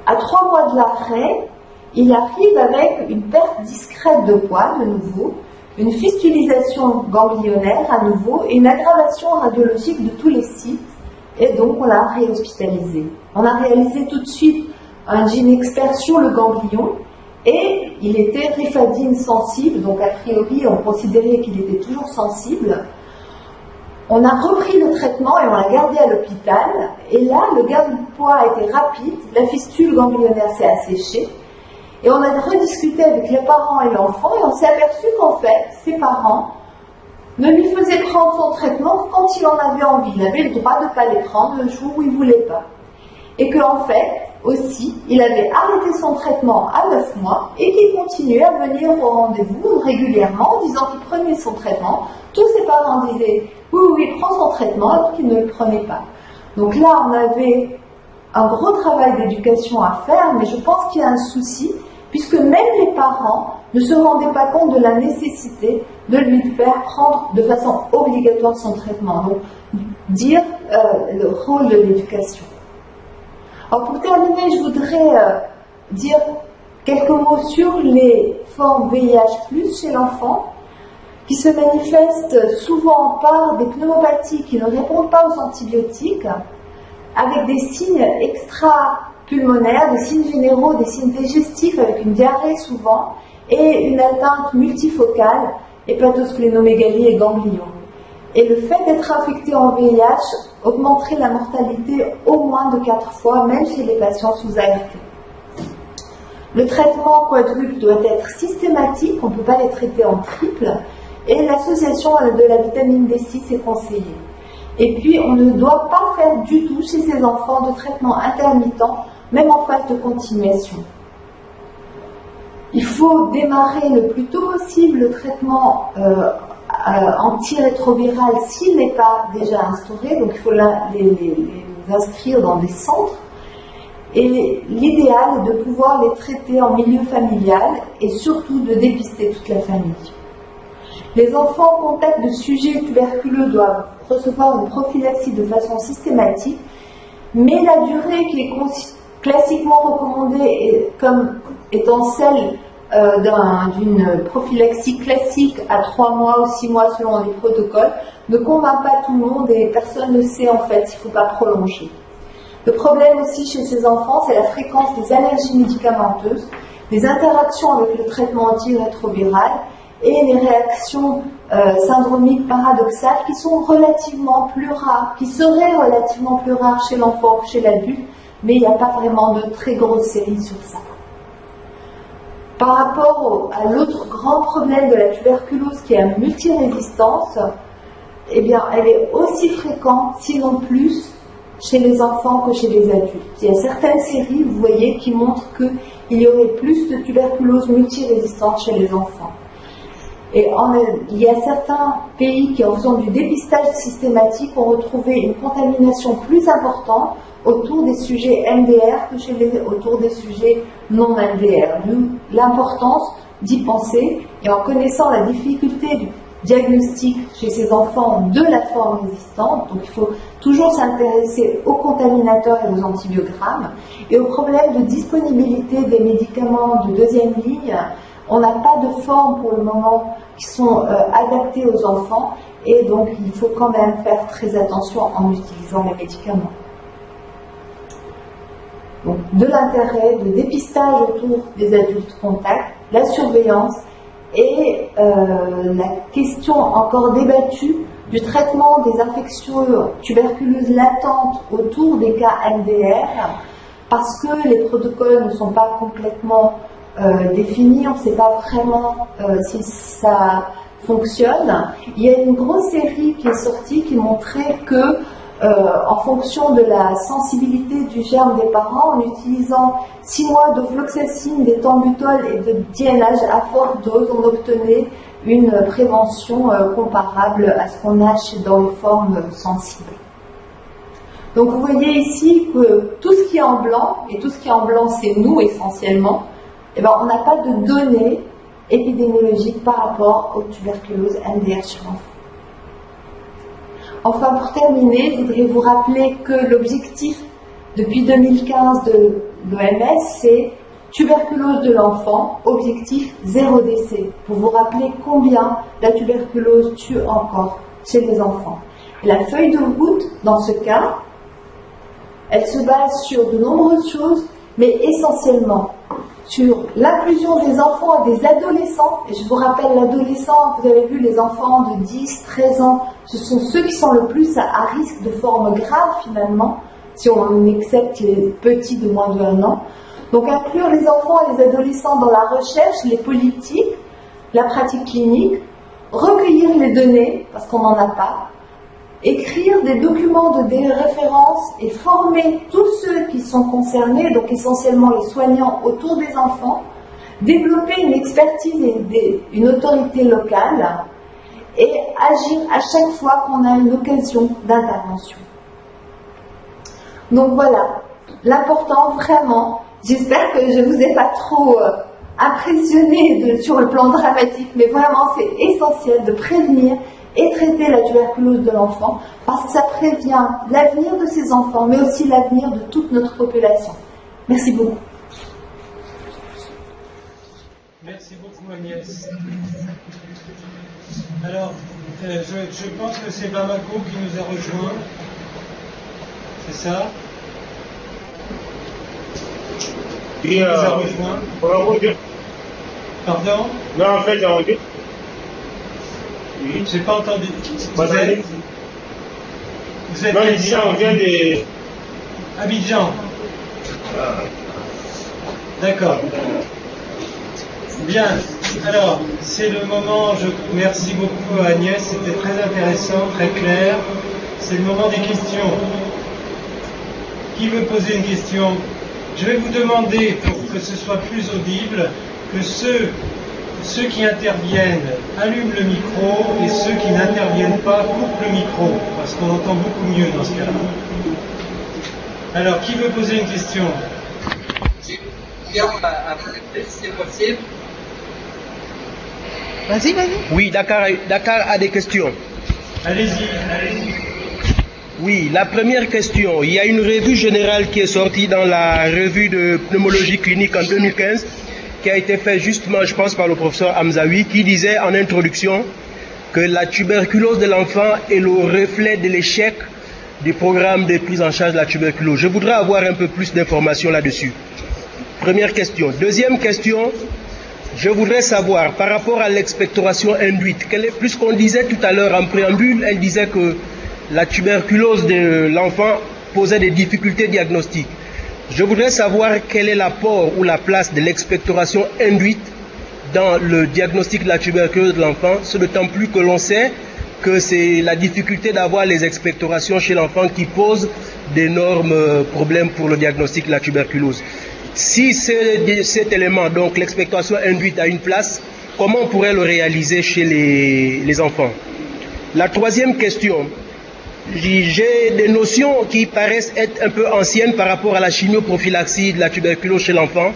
[SPEAKER 2] À 3 mois de l'arrêt, il arrive avec une perte discrète de poids de nouveau, une fistulisation ganglionnaire à nouveau et une aggravation radiologique de tous les sites, et donc on l'a réhospitalisé. On a réalisé tout de suite un gène expert sur le ganglion et il était rifadine sensible, donc a priori on considérait qu'il était toujours sensible. On a repris le traitement et on l'a gardé à l'hôpital, et là le gain de poids a été rapide, la fistule ganglionnaire s'est asséchée. Et on a rediscuté avec les parents et l'enfant et on s'est aperçu qu'en fait, ses parents ne lui faisaient prendre son traitement quand il en avait envie. Il avait le droit de ne pas les prendre le jour où il ne voulait pas. Et qu'en fait, aussi, il avait arrêté son traitement à 9 mois et qu'il continuait à venir au rendez-vous régulièrement en disant qu'il prenait son traitement. Tous ses parents disaient « oui, oui, il prend son traitement » alors qu'il ne le prenait pas. Donc là, on avait un gros travail d'éducation à faire, mais je pense qu'il y a un souci puisque même les parents ne se rendaient pas compte de la nécessité de lui faire prendre de façon obligatoire son traitement. Donc, dire le rôle de l'éducation. Alors, pour terminer, je voudrais dire quelques mots sur les formes VIH+, chez l'enfant, qui se manifestent souvent par des pneumopathies qui ne répondent pas aux antibiotiques, avec des signes extra-pulmonaires, des signes généraux, des signes digestifs avec une diarrhée souvent, et une atteinte multifocale, hépatosplénomégalie et ganglion. Et le fait d'être infecté en VIH augmenterait la mortalité au moins de 4 fois, même chez les patients sous ART. Le traitement quadruple doit être systématique, on ne peut pas les traiter en triple, et l'association de la vitamine D6 est conseillée. Et puis, on ne doit pas faire du tout chez ces enfants de traitement intermittent, même en phase de continuation. Il faut démarrer le plus tôt possible le traitement antirétroviral s'il n'est pas déjà instauré, donc il faut les inscrire dans des centres. Et l'idéal est de pouvoir les traiter en milieu familial et surtout de dépister toute la famille. Les enfants en contact de sujets tuberculeux doivent recevoir une prophylaxie de façon systématique, mais la durée qui est classiquement recommandée comme étant celle d'une prophylaxie classique à 3 mois ou 6 mois selon les protocoles ne convainc pas tout le monde et personne ne sait en fait s'il ne faut pas prolonger. Le problème aussi chez ces enfants, c'est la fréquence des allergies médicamenteuses, des interactions avec le traitement antirétroviral et les réactions syndromiques paradoxales qui sont relativement plus rares, qui seraient relativement plus rares chez l'enfant que chez l'adulte, mais il n'y a pas vraiment de très grosse série sur ça. Par rapport à l'autre grand problème de la tuberculose qui est la multirésistance, eh bien, elle est aussi fréquente, sinon plus, chez les enfants que chez les adultes. Il y a certaines séries, vous voyez, qui montrent qu'il y aurait plus de tuberculose multirésistante chez les enfants. Et il y a certains pays qui, en faisant du dépistage systématique, ont retrouvé une contamination plus importante autour des sujets MDR que autour des sujets non MDR. D'où l'importance d'y penser, et en connaissant la difficulté du diagnostic chez ces enfants de la forme résistante, donc il faut toujours s'intéresser aux contaminateurs et aux antibiogrammes, et au problème de disponibilité des médicaments de deuxième ligne. On n'a pas de formes pour le moment qui sont adaptées aux enfants, et donc il faut quand même faire très attention en utilisant les médicaments. Donc, de l'intérêt de dépistage autour des adultes contacts, la surveillance et la question encore débattue du traitement des infections tuberculeuses latentes autour des cas MDR, parce que les protocoles ne sont pas complètement définis, on ne sait pas vraiment si ça fonctionne. Il y a une grosse série qui est sortie qui montrait que en fonction de la sensibilité du germe des parents, en utilisant 6 mois d'ofloxacine, d'éthambutol et de DNAG à forte dose, on obtenait une prévention comparable à ce qu'on a dans les formes sensibles. Donc vous voyez ici que tout ce qui est en blanc, et tout ce qui est en blanc c'est nous essentiellement, eh ben, on n'a pas de données épidémiologiques par rapport aux tuberculoses MDR chez l'enfant. Enfin, pour terminer, je voudrais vous rappeler que l'objectif depuis 2015 de l'OMS, c'est tuberculose de l'enfant, objectif 0 décès. Pour vous rappeler combien la tuberculose tue encore chez les enfants. Et la feuille de route, dans ce cas, elle se base sur de nombreuses choses, mais essentiellement sur l'inclusion des enfants et des adolescents. Et je vous rappelle, l'adolescent, vous avez vu, les enfants de 10, 13 ans, ce sont ceux qui sont le plus à risque de formes graves finalement, si on accepte les petits de moins de 1 an. Donc inclure les enfants et les adolescents dans la recherche, les politiques, la pratique clinique, recueillir les données, parce qu'on n'en a pas, écrire des documents de référence et former tous ceux qui sont concernés, donc essentiellement les soignants autour des enfants, développer une expertise et une autorité locale et agir à chaque fois qu'on a une occasion d'intervention. Donc voilà, l'important vraiment, j'espère que je ne vous ai pas trop impressionné sur le plan dramatique, mais vraiment c'est essentiel de prévenir et traiter la tuberculose de l'enfant, parce que ça prévient l'avenir de ces enfants, mais aussi l'avenir de toute notre population. Merci beaucoup.
[SPEAKER 1] Merci beaucoup Agnès. Alors, je pense que c'est Bamako qui nous a rejoint. C'est ça? Qui nous a rejoint. Pardon?
[SPEAKER 3] Non, en fait, j'ai entendu.
[SPEAKER 1] Oui, j'ai pas entendu. Vous êtes
[SPEAKER 3] non, ici, on vient de
[SPEAKER 1] Abidjan. D'accord. Bien. Alors, c'est le moment. Merci beaucoup à Agnès. C'était très intéressant, très clair. C'est le moment des questions. Qui veut poser une question? Je vais vous demander, pour que ce soit plus audible, que ceux qui interviennent allument le micro et ceux qui n'interviennent pas coupent le micro, parce qu'on entend beaucoup mieux dans ce cas-là. Alors, qui veut poser une question?
[SPEAKER 4] Si c'est possible.
[SPEAKER 5] Vas-y.
[SPEAKER 6] Oui, Dakar a des questions.
[SPEAKER 1] Allez-y.
[SPEAKER 6] Oui, la première question. Il y a une revue générale qui est sortie dans la revue de pneumologie clinique en 2015, qui a été fait justement, je pense, par le professeur Hamzaoui, qui disait en introduction que la tuberculose de l'enfant est le reflet de l'échec du programme de prise en charge de la tuberculose. Je voudrais avoir un peu plus d'informations là-dessus. Première question. Deuxième question, je voudrais savoir, par rapport à l'expectoration induite, puisqu'on disait tout à l'heure en préambule, elle disait que la tuberculose de l'enfant posait des difficultés diagnostiques. Je voudrais savoir quel est l'apport ou la place de l'expectoration induite dans le diagnostic de la tuberculose de l'enfant, ce d'autant plus que l'on sait que c'est la difficulté d'avoir les expectorations chez l'enfant qui pose d'énormes problèmes pour le diagnostic de la tuberculose. Si cet élément, donc l'expectoration induite, a une place, comment on pourrait le réaliser chez les enfants? La troisième question. J'ai des notions qui paraissent être un peu anciennes par rapport à la chimioprophylaxie de la tuberculose chez l'enfant.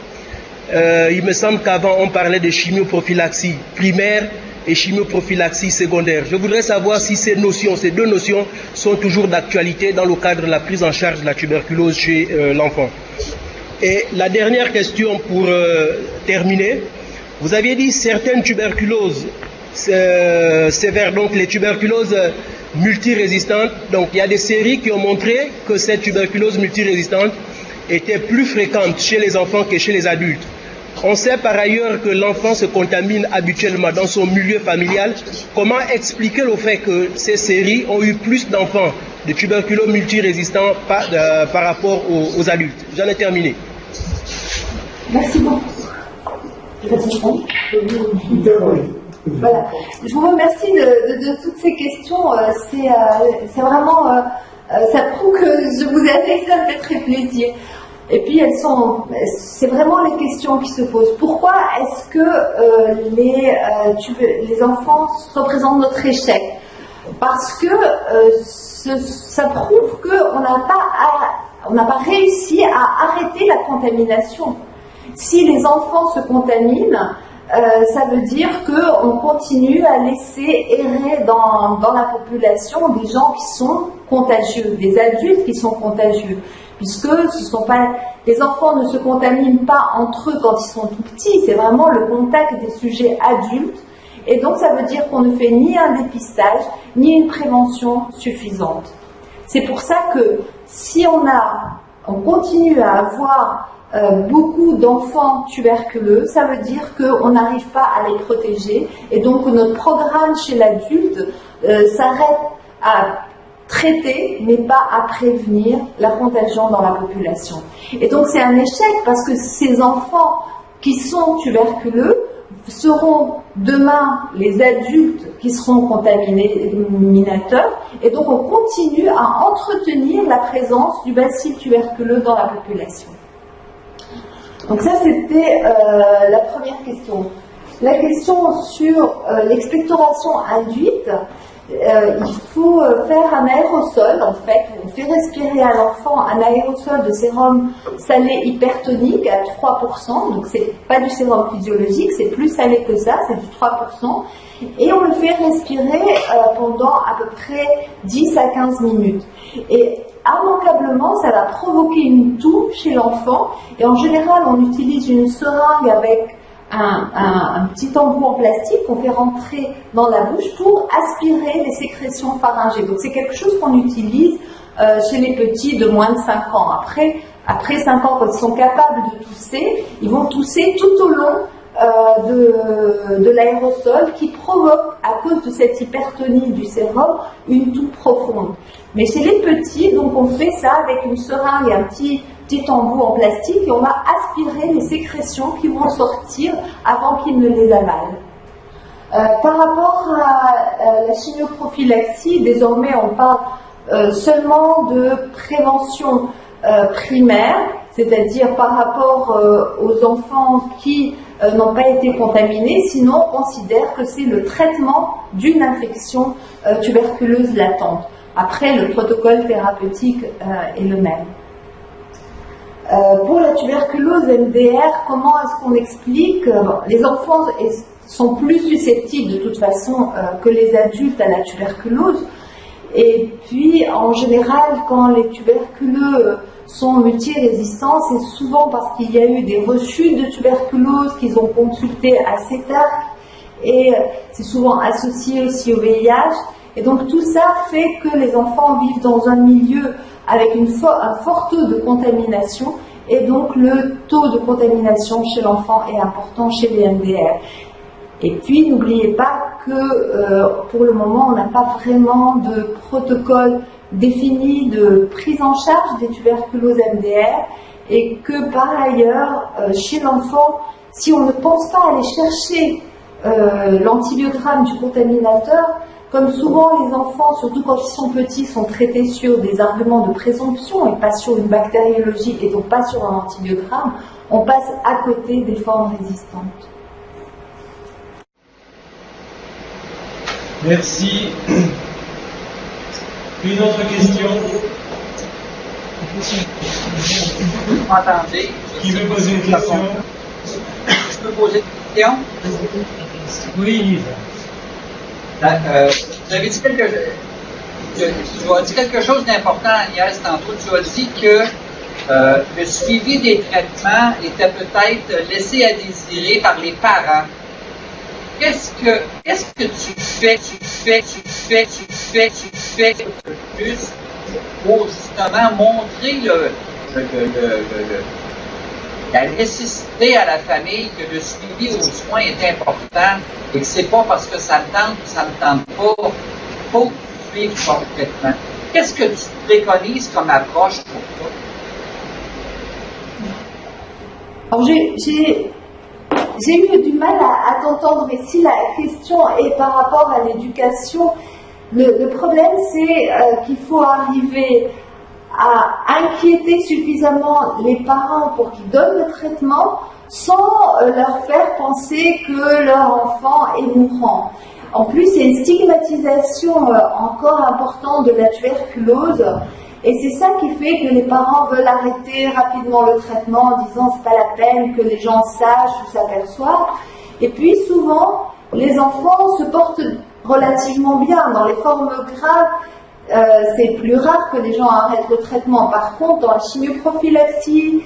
[SPEAKER 6] Il me semble qu'avant on parlait de chimioprophylaxie primaire et chimioprophylaxie secondaire. Je voudrais savoir si ces deux notions sont toujours d'actualité dans le cadre de la prise en charge de la tuberculose chez l'enfant. Et la dernière question pour terminer, vous aviez dit certaines tuberculoses sévères, donc les tuberculoses multirésistantes. Donc il y a des séries qui ont montré que cette tuberculose multirésistante était plus fréquente chez les enfants que chez les adultes. On sait par ailleurs que l'enfant se contamine habituellement dans son milieu familial. Comment expliquer le fait que ces séries ont eu plus d'enfants de tuberculose multirésistants par rapport aux adultes? J'en ai terminé.
[SPEAKER 2] Merci beaucoup. Voilà. Je vous remercie de toutes ces questions. C'est vraiment Ça prouve que je vous ai appelé, ça me fait très plaisir. Et puis c'est vraiment les questions qui se posent. Pourquoi est-ce que les enfants représentent notre échec? Parce que ça prouve qu'on n'a pas réussi à arrêter la contamination. Si les enfants se contaminent, ça veut dire qu'on continue à laisser errer dans la population des gens qui sont contagieux, des adultes qui sont contagieux, puisque les enfants ne se contaminent pas entre eux quand ils sont tout petits, c'est vraiment le contact des sujets adultes, et donc ça veut dire qu'on ne fait ni un dépistage, ni une prévention suffisante. C'est pour ça que si on continue à avoir beaucoup d'enfants tuberculeux, ça veut dire qu'on n'arrive pas à les protéger, et donc notre programme chez l'adulte s'arrête à traiter, mais pas à prévenir la contagion dans la population. Et donc c'est un échec parce que ces enfants qui sont tuberculeux seront demain les adultes qui seront contaminateurs, et donc on continue à entretenir la présence du bacille tuberculeux dans la population. Donc ça, c'était la première question. La question sur l'expectoration induite, il faut faire un aérosol, en fait. On fait respirer à l'enfant un aérosol de sérum salé hypertonique à 3%, donc c'est pas du sérum physiologique, c'est plus salé que ça, c'est du 3%, et on le fait respirer pendant à peu près 10 à 15 minutes. Et immanquablement, ça va provoquer une toux chez l'enfant, et en général, on utilise une seringue avec un petit embout en plastique qu'on fait rentrer dans la bouche pour aspirer les sécrétions pharyngées. Donc c'est quelque chose qu'on utilise chez les petits de moins de 5 ans. Après 5 ans, quand ils sont capables de tousser, ils vont tousser tout au long de l'aérosol qui provoque, à cause de cette hypertonie du sérum, une toux profonde. Mais chez les petits, donc on fait ça avec une seringue et un petit embout en plastique, et on va aspirer les sécrétions qui vont sortir avant qu'ils ne les avalent. Par rapport à la chimioprophylaxie, désormais on parle seulement de prévention primaire, c'est-à-dire par rapport aux enfants qui n'ont pas été contaminés, sinon on considère que c'est le traitement d'une infection tuberculeuse latente. Après, le protocole thérapeutique est le même. Pour la tuberculose MDR, comment est-ce qu'on explique? Les enfants sont plus susceptibles de toute façon que les adultes à la tuberculose. Et puis, en général, quand les tuberculeux sont multirésistants, c'est souvent parce qu'il y a eu des rechutes de tuberculose qu'ils ont consulté assez tard, et c'est souvent associé aussi au VIH. Et donc tout ça fait que les enfants vivent dans un milieu avec un fort taux de contamination, et donc le taux de contamination chez l'enfant est important chez les MDR. Et puis n'oubliez pas que pour le moment on n'a pas vraiment de protocole défini de prise en charge des tuberculoses MDR, et que par ailleurs chez l'enfant, si on ne pense pas aller chercher l'antibiogramme du contaminateur, comme souvent les enfants, surtout quand ils sont petits, sont traités sur des arguments de présomption et pas sur une bactériologie, et donc pas sur un antibiogramme, on passe à côté des formes résistantes.
[SPEAKER 1] Merci. Une autre question?
[SPEAKER 4] Entendez.
[SPEAKER 1] Qui veut poser une question?
[SPEAKER 4] Je peux poser une question?
[SPEAKER 1] Oui, Yves.
[SPEAKER 4] Vous avez dit tu as dit quelque chose d'important, Agnès, tantôt. Tu as dit que le suivi des traitements était peut-être laissé à désirer par les parents. Qu'est-ce que tu fais plus pour justement montrer la nécessité à la famille que le suivi aux soins est important, et que c'est pas parce que ça me tente ou ça me tente pas, faut suivre son traitement. Qu'est-ce que tu préconises comme approche pour toi?
[SPEAKER 2] Alors j'ai eu du mal à t'entendre ici. La question est par rapport à l'éducation. Le problème, c'est qu'il faut arriver à inquiéter suffisamment les parents pour qu'ils donnent le traitement sans leur faire penser que leur enfant est mourant. En plus, il y a une stigmatisation encore importante de la tuberculose, et c'est ça qui fait que les parents veulent arrêter rapidement le traitement en disant c'est pas la peine que les gens sachent ou s'aperçoivent. Et puis souvent, les enfants se portent relativement bien. Dans les formes graves, c'est plus rare que les gens arrêtent le traitement. Par contre, dans la chimioprophylaxie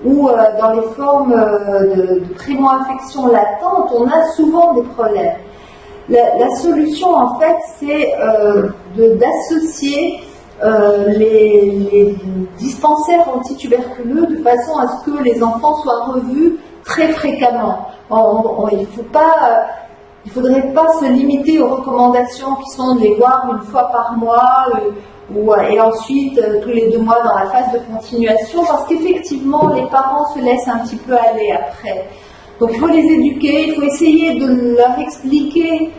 [SPEAKER 2] ou dans les formes de primo-infection latente, on a souvent des problèmes. La solution, en fait, c'est d'associer les dispensaires antituberculeux de façon à ce que les enfants soient revus très fréquemment. Il ne faudrait pas se limiter aux recommandations qui sont de les voir une fois par mois et ensuite tous les 2 mois dans la phase de continuation, parce qu'effectivement les parents se laissent un petit peu aller après. Donc il faut les éduquer, il faut essayer de leur expliquer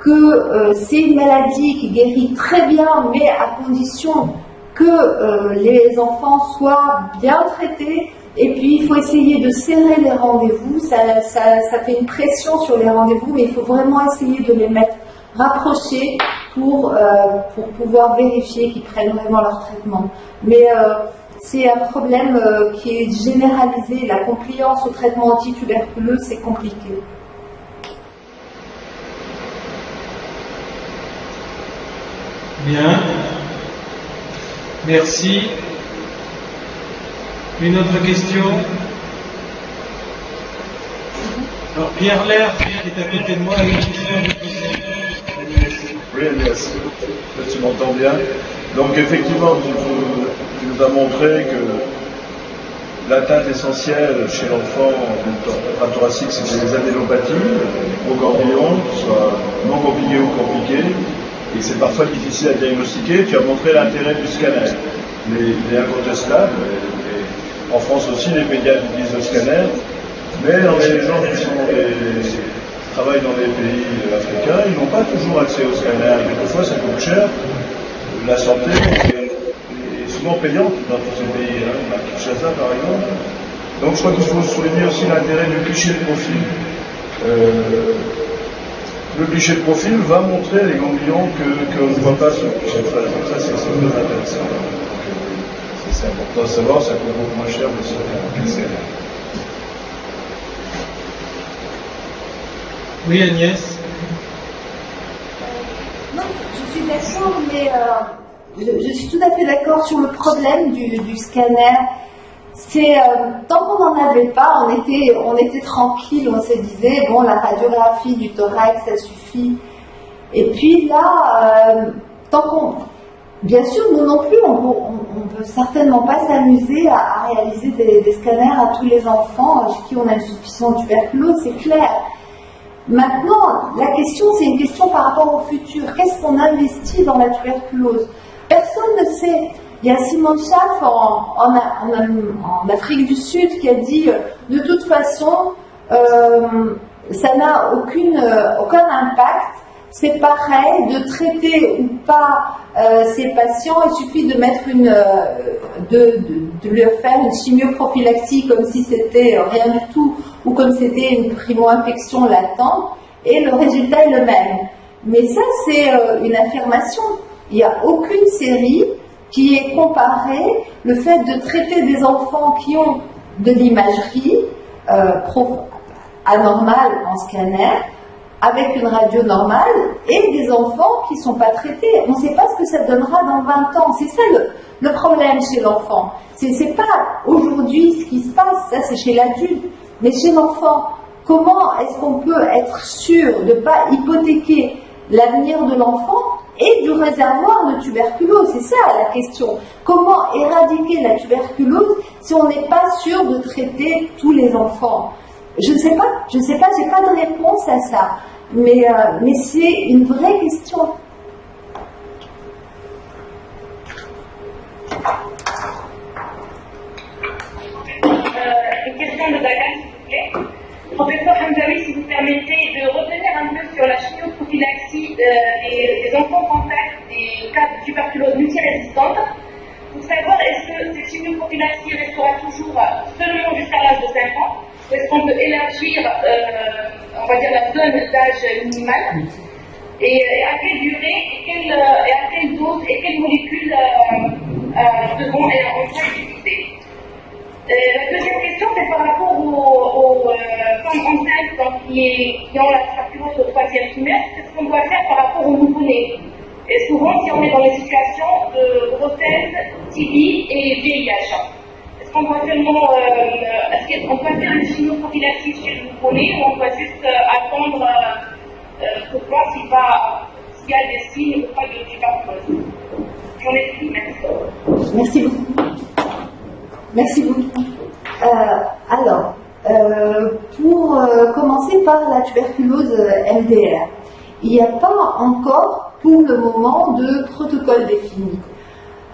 [SPEAKER 2] que c'est une maladie qui guérit très bien, mais à condition que les enfants soient bien traités. Et puis il faut essayer de serrer les rendez-vous, ça fait une pression sur les rendez-vous, mais il faut vraiment essayer de les mettre rapprochés pour pouvoir vérifier qu'ils prennent vraiment leur traitement. Mais c'est un problème qui est généralisé, la compliance au traitement antituberculeux, c'est compliqué.
[SPEAKER 1] Bien, merci. Une autre question? Alors Pierre Lair, qui est à côté de moi, a une question à vous poser.
[SPEAKER 5] Oui, Agnès, tu m'entends bien. Donc effectivement, tu nous as montré que l'atteinte essentielle chez l'enfant thoracique, c'était les adénopathies, les microganglions, qui soient non compliqués ou compliqués, et que c'est parfois difficile à diagnostiquer. Tu as montré l'intérêt du scanner. Il est incontestable. En France aussi, les pédiatres utilisent le scanner, mais dans les gens qui travaillent dans les pays africains, ils n'ont pas toujours accès au scanner. Quelquefois, ça coûte cher. La santé est souvent payante dans tous ces pays, à Kinshasa par exemple. Donc je crois qu'il faut souligner aussi l'intérêt du cliché de profil. Le cliché de profil va montrer les ganglions qu'on ne voit pas sur le cliché de profil. Donc ça, c'est très intéressant. C'est important de savoir, ça coûte beaucoup moins cher de se faire un scanner.
[SPEAKER 1] Oui, Agnès.
[SPEAKER 2] Non, je suis d'accord, mais je suis tout à fait d'accord sur le problème du scanner. C'est tant qu'on n'en avait pas, on était tranquille, on se disait bon, la radiographie du thorax, ça suffit. Et puis là, tant qu'on, bien sûr, nous non plus, on peut certainement pas s'amuser à réaliser des scanners à tous les enfants chez qui on a une suspicion de tuberculose, c'est clair. Maintenant, la question, c'est une question par rapport au futur. Qu'est-ce qu'on investit dans la tuberculose? Personne ne sait. Il y a Simon Schaff en Afrique du Sud qui a dit de toute façon, ça n'a aucun impact. C'est pareil de traiter ou pas ces patients. Il suffit de mettre de leur faire une chimioprophylaxie comme si c'était rien du tout ou comme c'était une primo-infection latente et le résultat est le même. Mais ça, c'est une affirmation. Il n'y a aucune série qui ait comparé le fait de traiter des enfants qui ont de l'imagerie anormale en scanner avec une radio normale et des enfants qui ne sont pas traités. On ne sait pas ce que ça donnera dans 20 ans. C'est ça le problème chez l'enfant. C'est pas aujourd'hui ce qui se passe, ça c'est chez l'adulte. Mais chez l'enfant, comment est-ce qu'on peut être sûr de ne pas hypothéquer l'avenir de l'enfant et du réservoir de tuberculose? C'est ça la question. Comment éradiquer la tuberculose si on n'est pas sûr de traiter tous les enfants? Je ne sais pas, j'ai pas de réponse à ça. Mais c'est une vraie question.
[SPEAKER 7] Une question de Dagan, s'il vous plaît. Professeur Hamzaoui, si vous permettez de revenir un peu sur la chimioprophylaxie des enfants contacts des cas de tuberculose multirésistante, pour savoir est-ce que cette chimioprophylaxie restera toujours seulement jusqu'à l'âge de 5 ans, ou est-ce qu'on peut élargir, on va dire, la zone d'âge minimale, et à quelle durée, et à quelle dose, et quelles molécules devront être utilisées. La deuxième question, c'est par rapport aux femmes enceintes qui ont la tuberculose au 3e trimestre. Qu'est-ce qu'on doit faire par rapport aux nouveau-nés? Et souvent, si on est dans des situations de grossesse, TB et VIH, est-ce qu'on doit seulement, est-ce qu'on doit faire une chimioprophylaxie chez le nouveau-né ou on doit juste attendre pour voir s'il y a des signes ou pas de tuberculose? J'en ai plus, merci.
[SPEAKER 2] Merci beaucoup. Merci beaucoup. Alors, pour commencer par la tuberculose MDR, il n'y a pas encore, pour le moment, de protocole défini.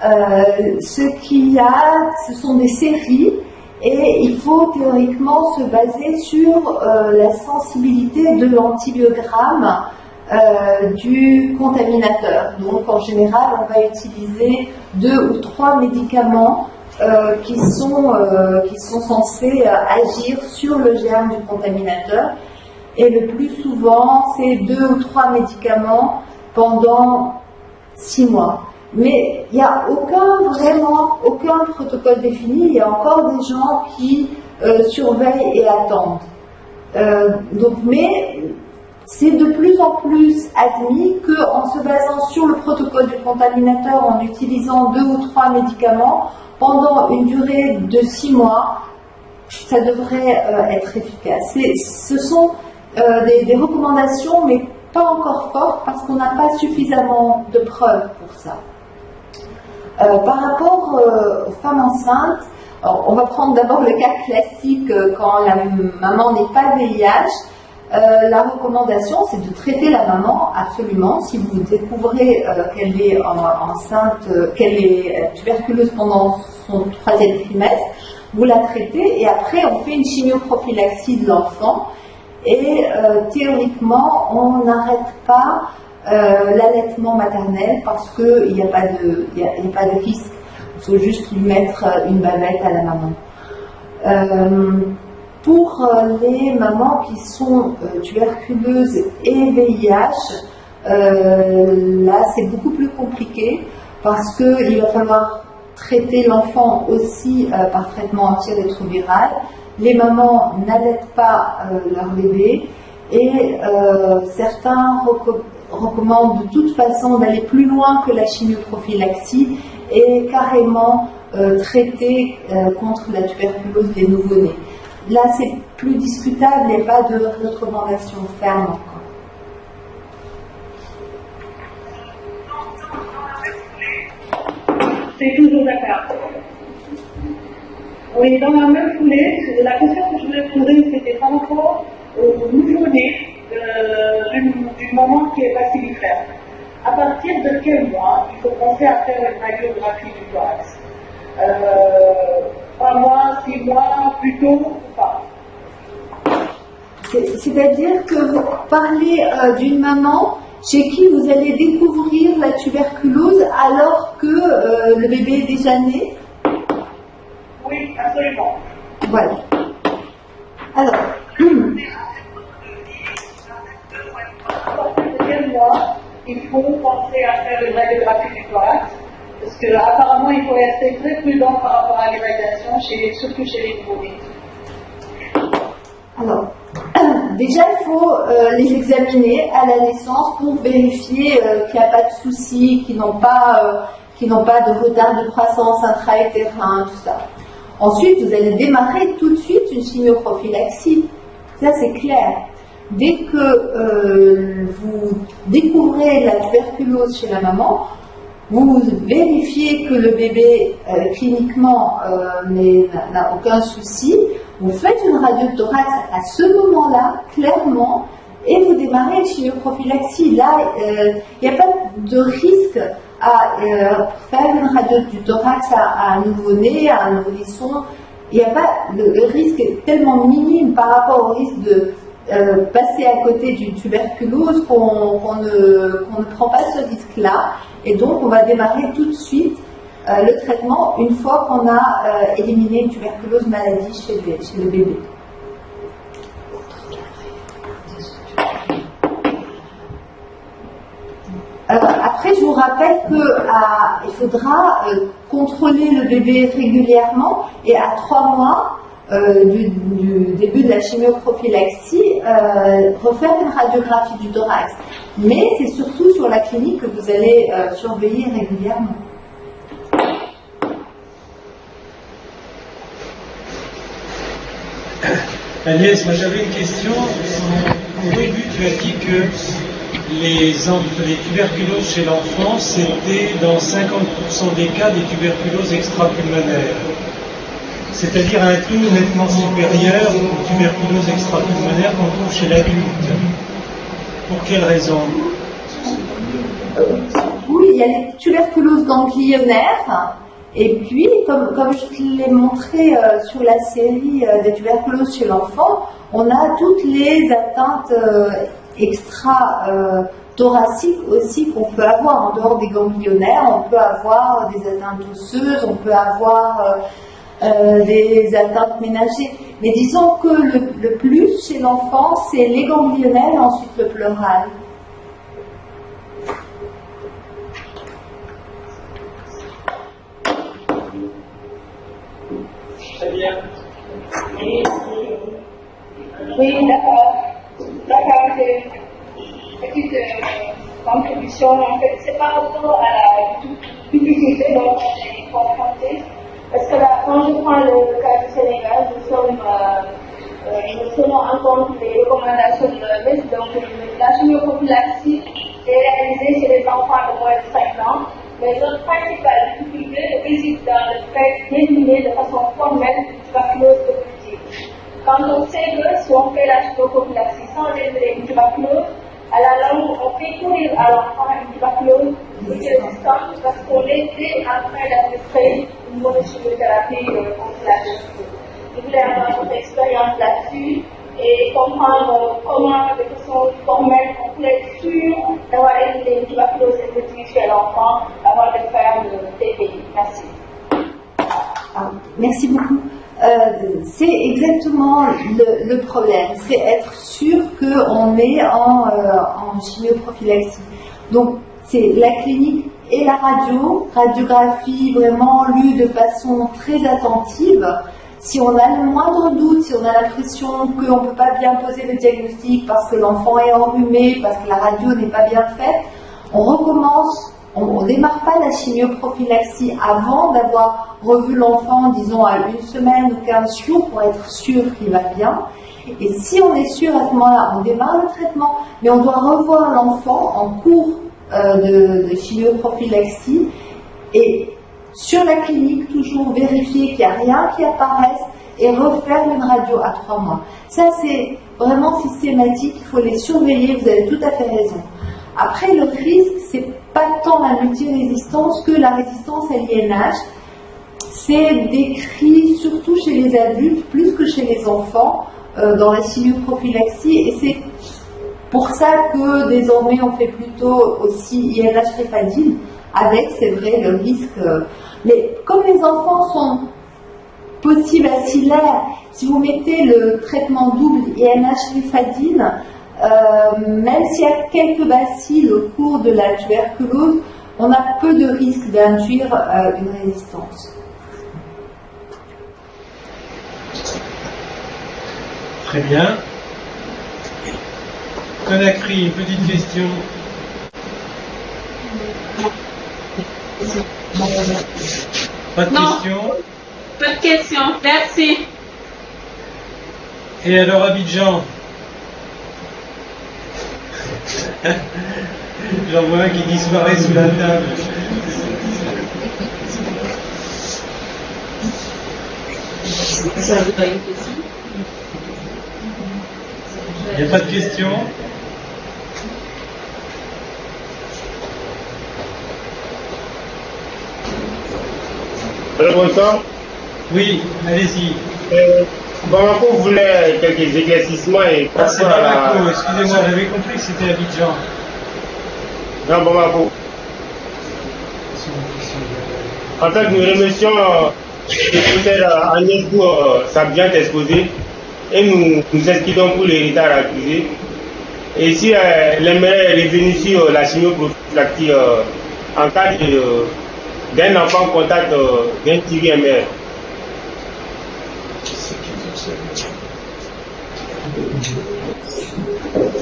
[SPEAKER 2] Ce qu'il y a, ce sont des séries, et il faut théoriquement se baser sur la sensibilité de l'antibiogramme du contaminateur. Donc, en général, on va utiliser 2 ou 3 médicaments qui sont censés agir sur le germe du contaminateur. Et le plus souvent, c'est 2 ou 3 médicaments pendant 6 mois. Mais il n'y a aucun protocole défini. Il y a encore des gens qui surveillent et attendent. Mais c'est de plus en plus admis qu'en se basant sur le protocole du contaminateur, en utilisant 2 ou 3 médicaments, pendant une durée de 6 mois, ça devrait être efficace. Ce sont des recommandations, mais pas encore fortes, parce qu'on n'a pas suffisamment de preuves pour ça. Par rapport aux femmes enceintes, alors, on va prendre d'abord le cas classique quand la maman n'est pas VIH. La recommandation, c'est de traiter la maman, absolument. Si vous découvrez qu'elle est enceinte, qu'elle est tuberculeuse pendant son 3e trimestre, vous la traitez et après on fait une chimioprophylaxie de l'enfant et théoriquement on n'arrête pas l'allaitement maternel parce qu'il n'y a pas de risque. Il faut juste lui mettre une bavette à la maman. Pour les mamans qui sont tuberculeuses et VIH, là c'est beaucoup plus compliqué parce qu'il va falloir traiter l'enfant aussi par traitement antirétroviral. Les mamans n'allaitent pas leur bébé et certains recommandent de toute façon d'aller plus loin que la chimioprophylaxie et carrément traiter contre la tuberculose des nouveau-nés. Là, c'est plus discutable, il n'y a pas de recommandation ferme encore.
[SPEAKER 7] C'est toujours d'accord. Oui, dans la même foulée, la question que je voulais poser, c'était par rapport au nouveau-né du moment qui est bacillifère. À partir de quel mois il faut penser à faire une radiographie du thorax? 3 mois, 6 mois, plus tôt ou pas?
[SPEAKER 2] C'est-à-dire que vous parlez d'une maman chez qui vous allez découvrir la tuberculose alors que le bébé est déjà né?
[SPEAKER 7] Oui, absolument.
[SPEAKER 2] Voilà. Alors,
[SPEAKER 7] à partir de quel mois il faut penser à faire une radiographie du thorax? Parce qu'apparemment, il faut rester très prudent par rapport à l'évaluation, surtout chez les nouveau-nés.
[SPEAKER 2] Alors, déjà, il faut les examiner à la naissance pour vérifier qu'il n'y a pas de soucis, qu'ils n'ont pas de retard de croissance intra-utérin, tout ça. Ensuite, vous allez démarrer tout de suite une chimioprophylaxie. Ça, c'est clair. Dès que vous découvrez la tuberculose chez la maman, vous vérifiez que le bébé cliniquement n'a aucun souci, vous faites une radio de thorax à ce moment-là, clairement, et vous démarrez une chimioprophylaxie. Là, il n'y a pas de risque à faire une radio du thorax à un nouveau-né, à un nourrisson. il n'y a pas, le risque est tellement minime par rapport au risque de passer à côté d'une tuberculose qu'on ne prend pas ce risque-là. Et donc, on va démarrer tout de suite le traitement une fois qu'on a éliminé une tuberculose maladie chez le bébé. Après, je vous rappelle qu'il faudra contrôler le bébé régulièrement et à 3 mois du début de la chimioprophylaxie, refaire une radiographie du thorax. Mais c'est surtout sur la clinique que vous allez surveiller régulièrement.
[SPEAKER 1] Agnès, moi j'avais une question. Au début, tu as dit que les tuberculoses chez l'enfant, c'était dans 50% des cas des tuberculoses extrapulmonaires. C'est-à-dire un taux nettement supérieur aux tuberculoses extrapulmonaires qu'on trouve chez l'adulte. Pour quelle raison?
[SPEAKER 2] Oui, il y a les tuberculoses ganglionnaires. Et puis, comme je te l'ai montré sur la série des tuberculoses chez l'enfant, on a toutes les atteintes extra-thoraciques aussi qu'on peut avoir en dehors des ganglionnaires. On peut avoir des atteintes osseuses, on peut avoir des atteintes ménagères. Mais disons que le plus chez l'enfant, c'est les ganglionnaires et ensuite le pleural.
[SPEAKER 1] Très bien.
[SPEAKER 7] Oui, d'accord. D'accord, j'ai une petite contribution. En fait, c'est par rapport à la publicité dont j'ai confronté. Parce que là, quand je prends le cas du Sénégal, nous prenons en compte les recommandations de l'OMS. Donc, la chimioprophylaxie est réalisée chez les enfants de moins de 5 ans. Mais notre principale difficulté réside dans le fait d'éliminer de façon formelle la tuberculose cognitive. Quand on sait que si on fait la chimioprophylaxie sans éliminer une tuberculose, à la longue, on fait courir à l'enfant une tuberculose multirésistante parce qu'on était en train d'administrer une monochimiothérapie contre la tuberculose. Je voulais avoir votre expérience là-dessus et comprendre comment, de façon formelle, on peut être sûr d'avoir éliminé une tuberculose infectieuse chez l'enfant avant de faire le TPI. Merci.
[SPEAKER 2] Merci beaucoup. C'est exactement le problème, c'est être sûr qu'on est en chimioprophylaxie. Donc, c'est la clinique et la radiographie vraiment lue de façon très attentive. Si on a le moindre doute, si on a l'impression qu'on ne peut pas bien poser le diagnostic parce que l'enfant est enrhumé, parce que la radio n'est pas bien faite, on recommence. On ne démarre pas la chimioprophylaxie avant d'avoir revu l'enfant, disons, à 1 semaine ou 15 jours pour être sûr qu'il va bien. Et si on est sûr à ce moment-là, on démarre le traitement, mais on doit revoir l'enfant en cours de chimioprophylaxie et sur la clinique, toujours vérifier qu'il n'y a rien qui apparaisse et refaire une radio à 3 mois. Ça, c'est vraiment systématique, il faut les surveiller, vous avez tout à fait raison. Après, le risque, c'est pas tant la multirésistance que la résistance à l'INH. C'est décrit surtout chez les adultes, plus que chez les enfants, dans la chimioprophylaxie. Et c'est pour ça que désormais on fait plutôt aussi INH rifadine, avec, c'est vrai, le risque. Mais comme les enfants sont polybacillaires, si vous mettez le traitement double INH rifadine, même s'il y a quelques bacilles au cours de la tuberculose, on a peu de risque d'induire une résistance.
[SPEAKER 1] Très bien. Conakry, une petite question. Pas de question?
[SPEAKER 8] Pas de question, merci.
[SPEAKER 1] Et alors Abidjan? J'en vois un qui disparaît sous la table.
[SPEAKER 8] Ça vous pas une question?
[SPEAKER 1] Il n'y a pas de question?
[SPEAKER 3] Alors, bonsoir.
[SPEAKER 1] Oui, allez-y.
[SPEAKER 3] Bamako voulait quelques éclaircissements et
[SPEAKER 1] Ah, c'est Bamako, excusez-moi, j'avais compris que c'était Abidjan.
[SPEAKER 3] Non, Bamako. En fait, nous remercions le professeur Agnès pour sa brillante exposé et nous expliquons pour les retards accusés. Et ici, elle aimerait revenir sur la chimioprophylactie en cas d'un enfant contact d'un TBMR.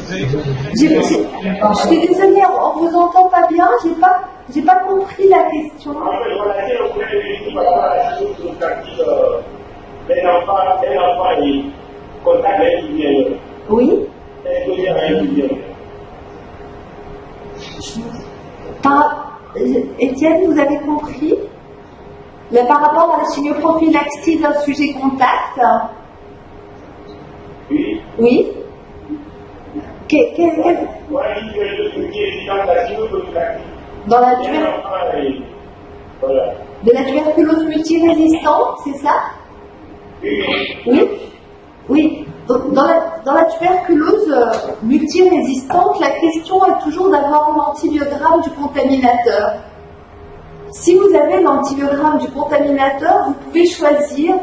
[SPEAKER 2] Je suis désolée, on vous entend pas bien, j'ai pas compris la question. Oui. Étienne, vous avez compris? Par rapport à la chimioprophylaxie d'un sujet contact?
[SPEAKER 3] Oui.
[SPEAKER 2] Oui. Dans la de la tuberculose multirésistante, c'est ça? Oui. Oui. Donc, dans la tuberculose multirésistante, la question est toujours d'avoir l'antibiogramme du contaminateur. Si vous avez l'antibiogramme du contaminateur, vous pouvez choisir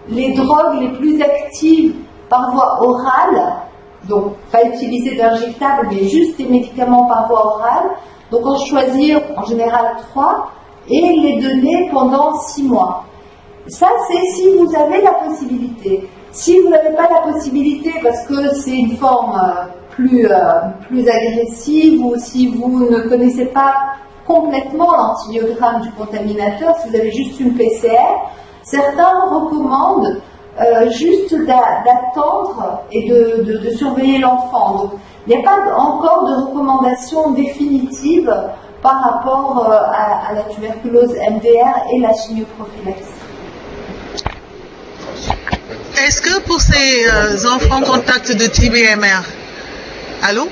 [SPEAKER 2] les drogues les plus actives par voie orale, donc pas utiliser d'injectables, mais juste des médicaments par voie orale. Donc en choisir en général 3 et les donner pendant 6 mois. Ça, c'est si vous avez la possibilité. Si vous n'avez pas la possibilité parce que c'est une forme plus agressive ou si vous ne connaissez pas complètement l'antibiogramme du contaminateur, si vous avez juste une PCR, certains recommandent juste d'attendre et de surveiller l'enfant. Donc, il n'y a pas encore de recommandation définitive par rapport à la tuberculose MDR et la chimioprophylaxie.
[SPEAKER 9] Est-ce que pour ces enfants contacts de TBMR, allô?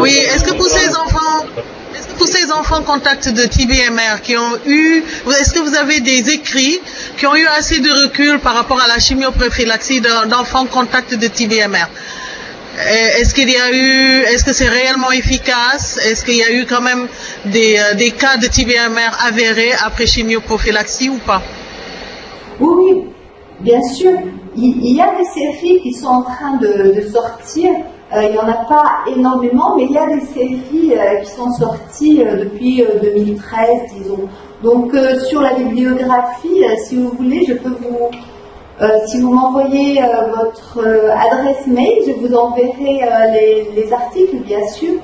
[SPEAKER 9] Oui, est-ce que pour ces enfants contacts de TBMR qui ont eu, est-ce que vous avez des écrits qui ont eu assez de recul par rapport à la chimioprophylaxie d'enfants contacts de TBMR? Est-ce que c'est réellement efficace? Est-ce qu'il y a eu quand même des cas de TBMR avérés après chimioprophylaxie ou pas?
[SPEAKER 2] Oui, bien sûr. Il y a des séries qui sont en train de sortir. Il n'y en a pas énormément, mais il y a des séries qui sont sorties depuis 2013, disons. Donc, sur la bibliographie, si vous voulez, je peux vous... si vous m'envoyez votre adresse mail, je vous enverrai les articles, bien sûr.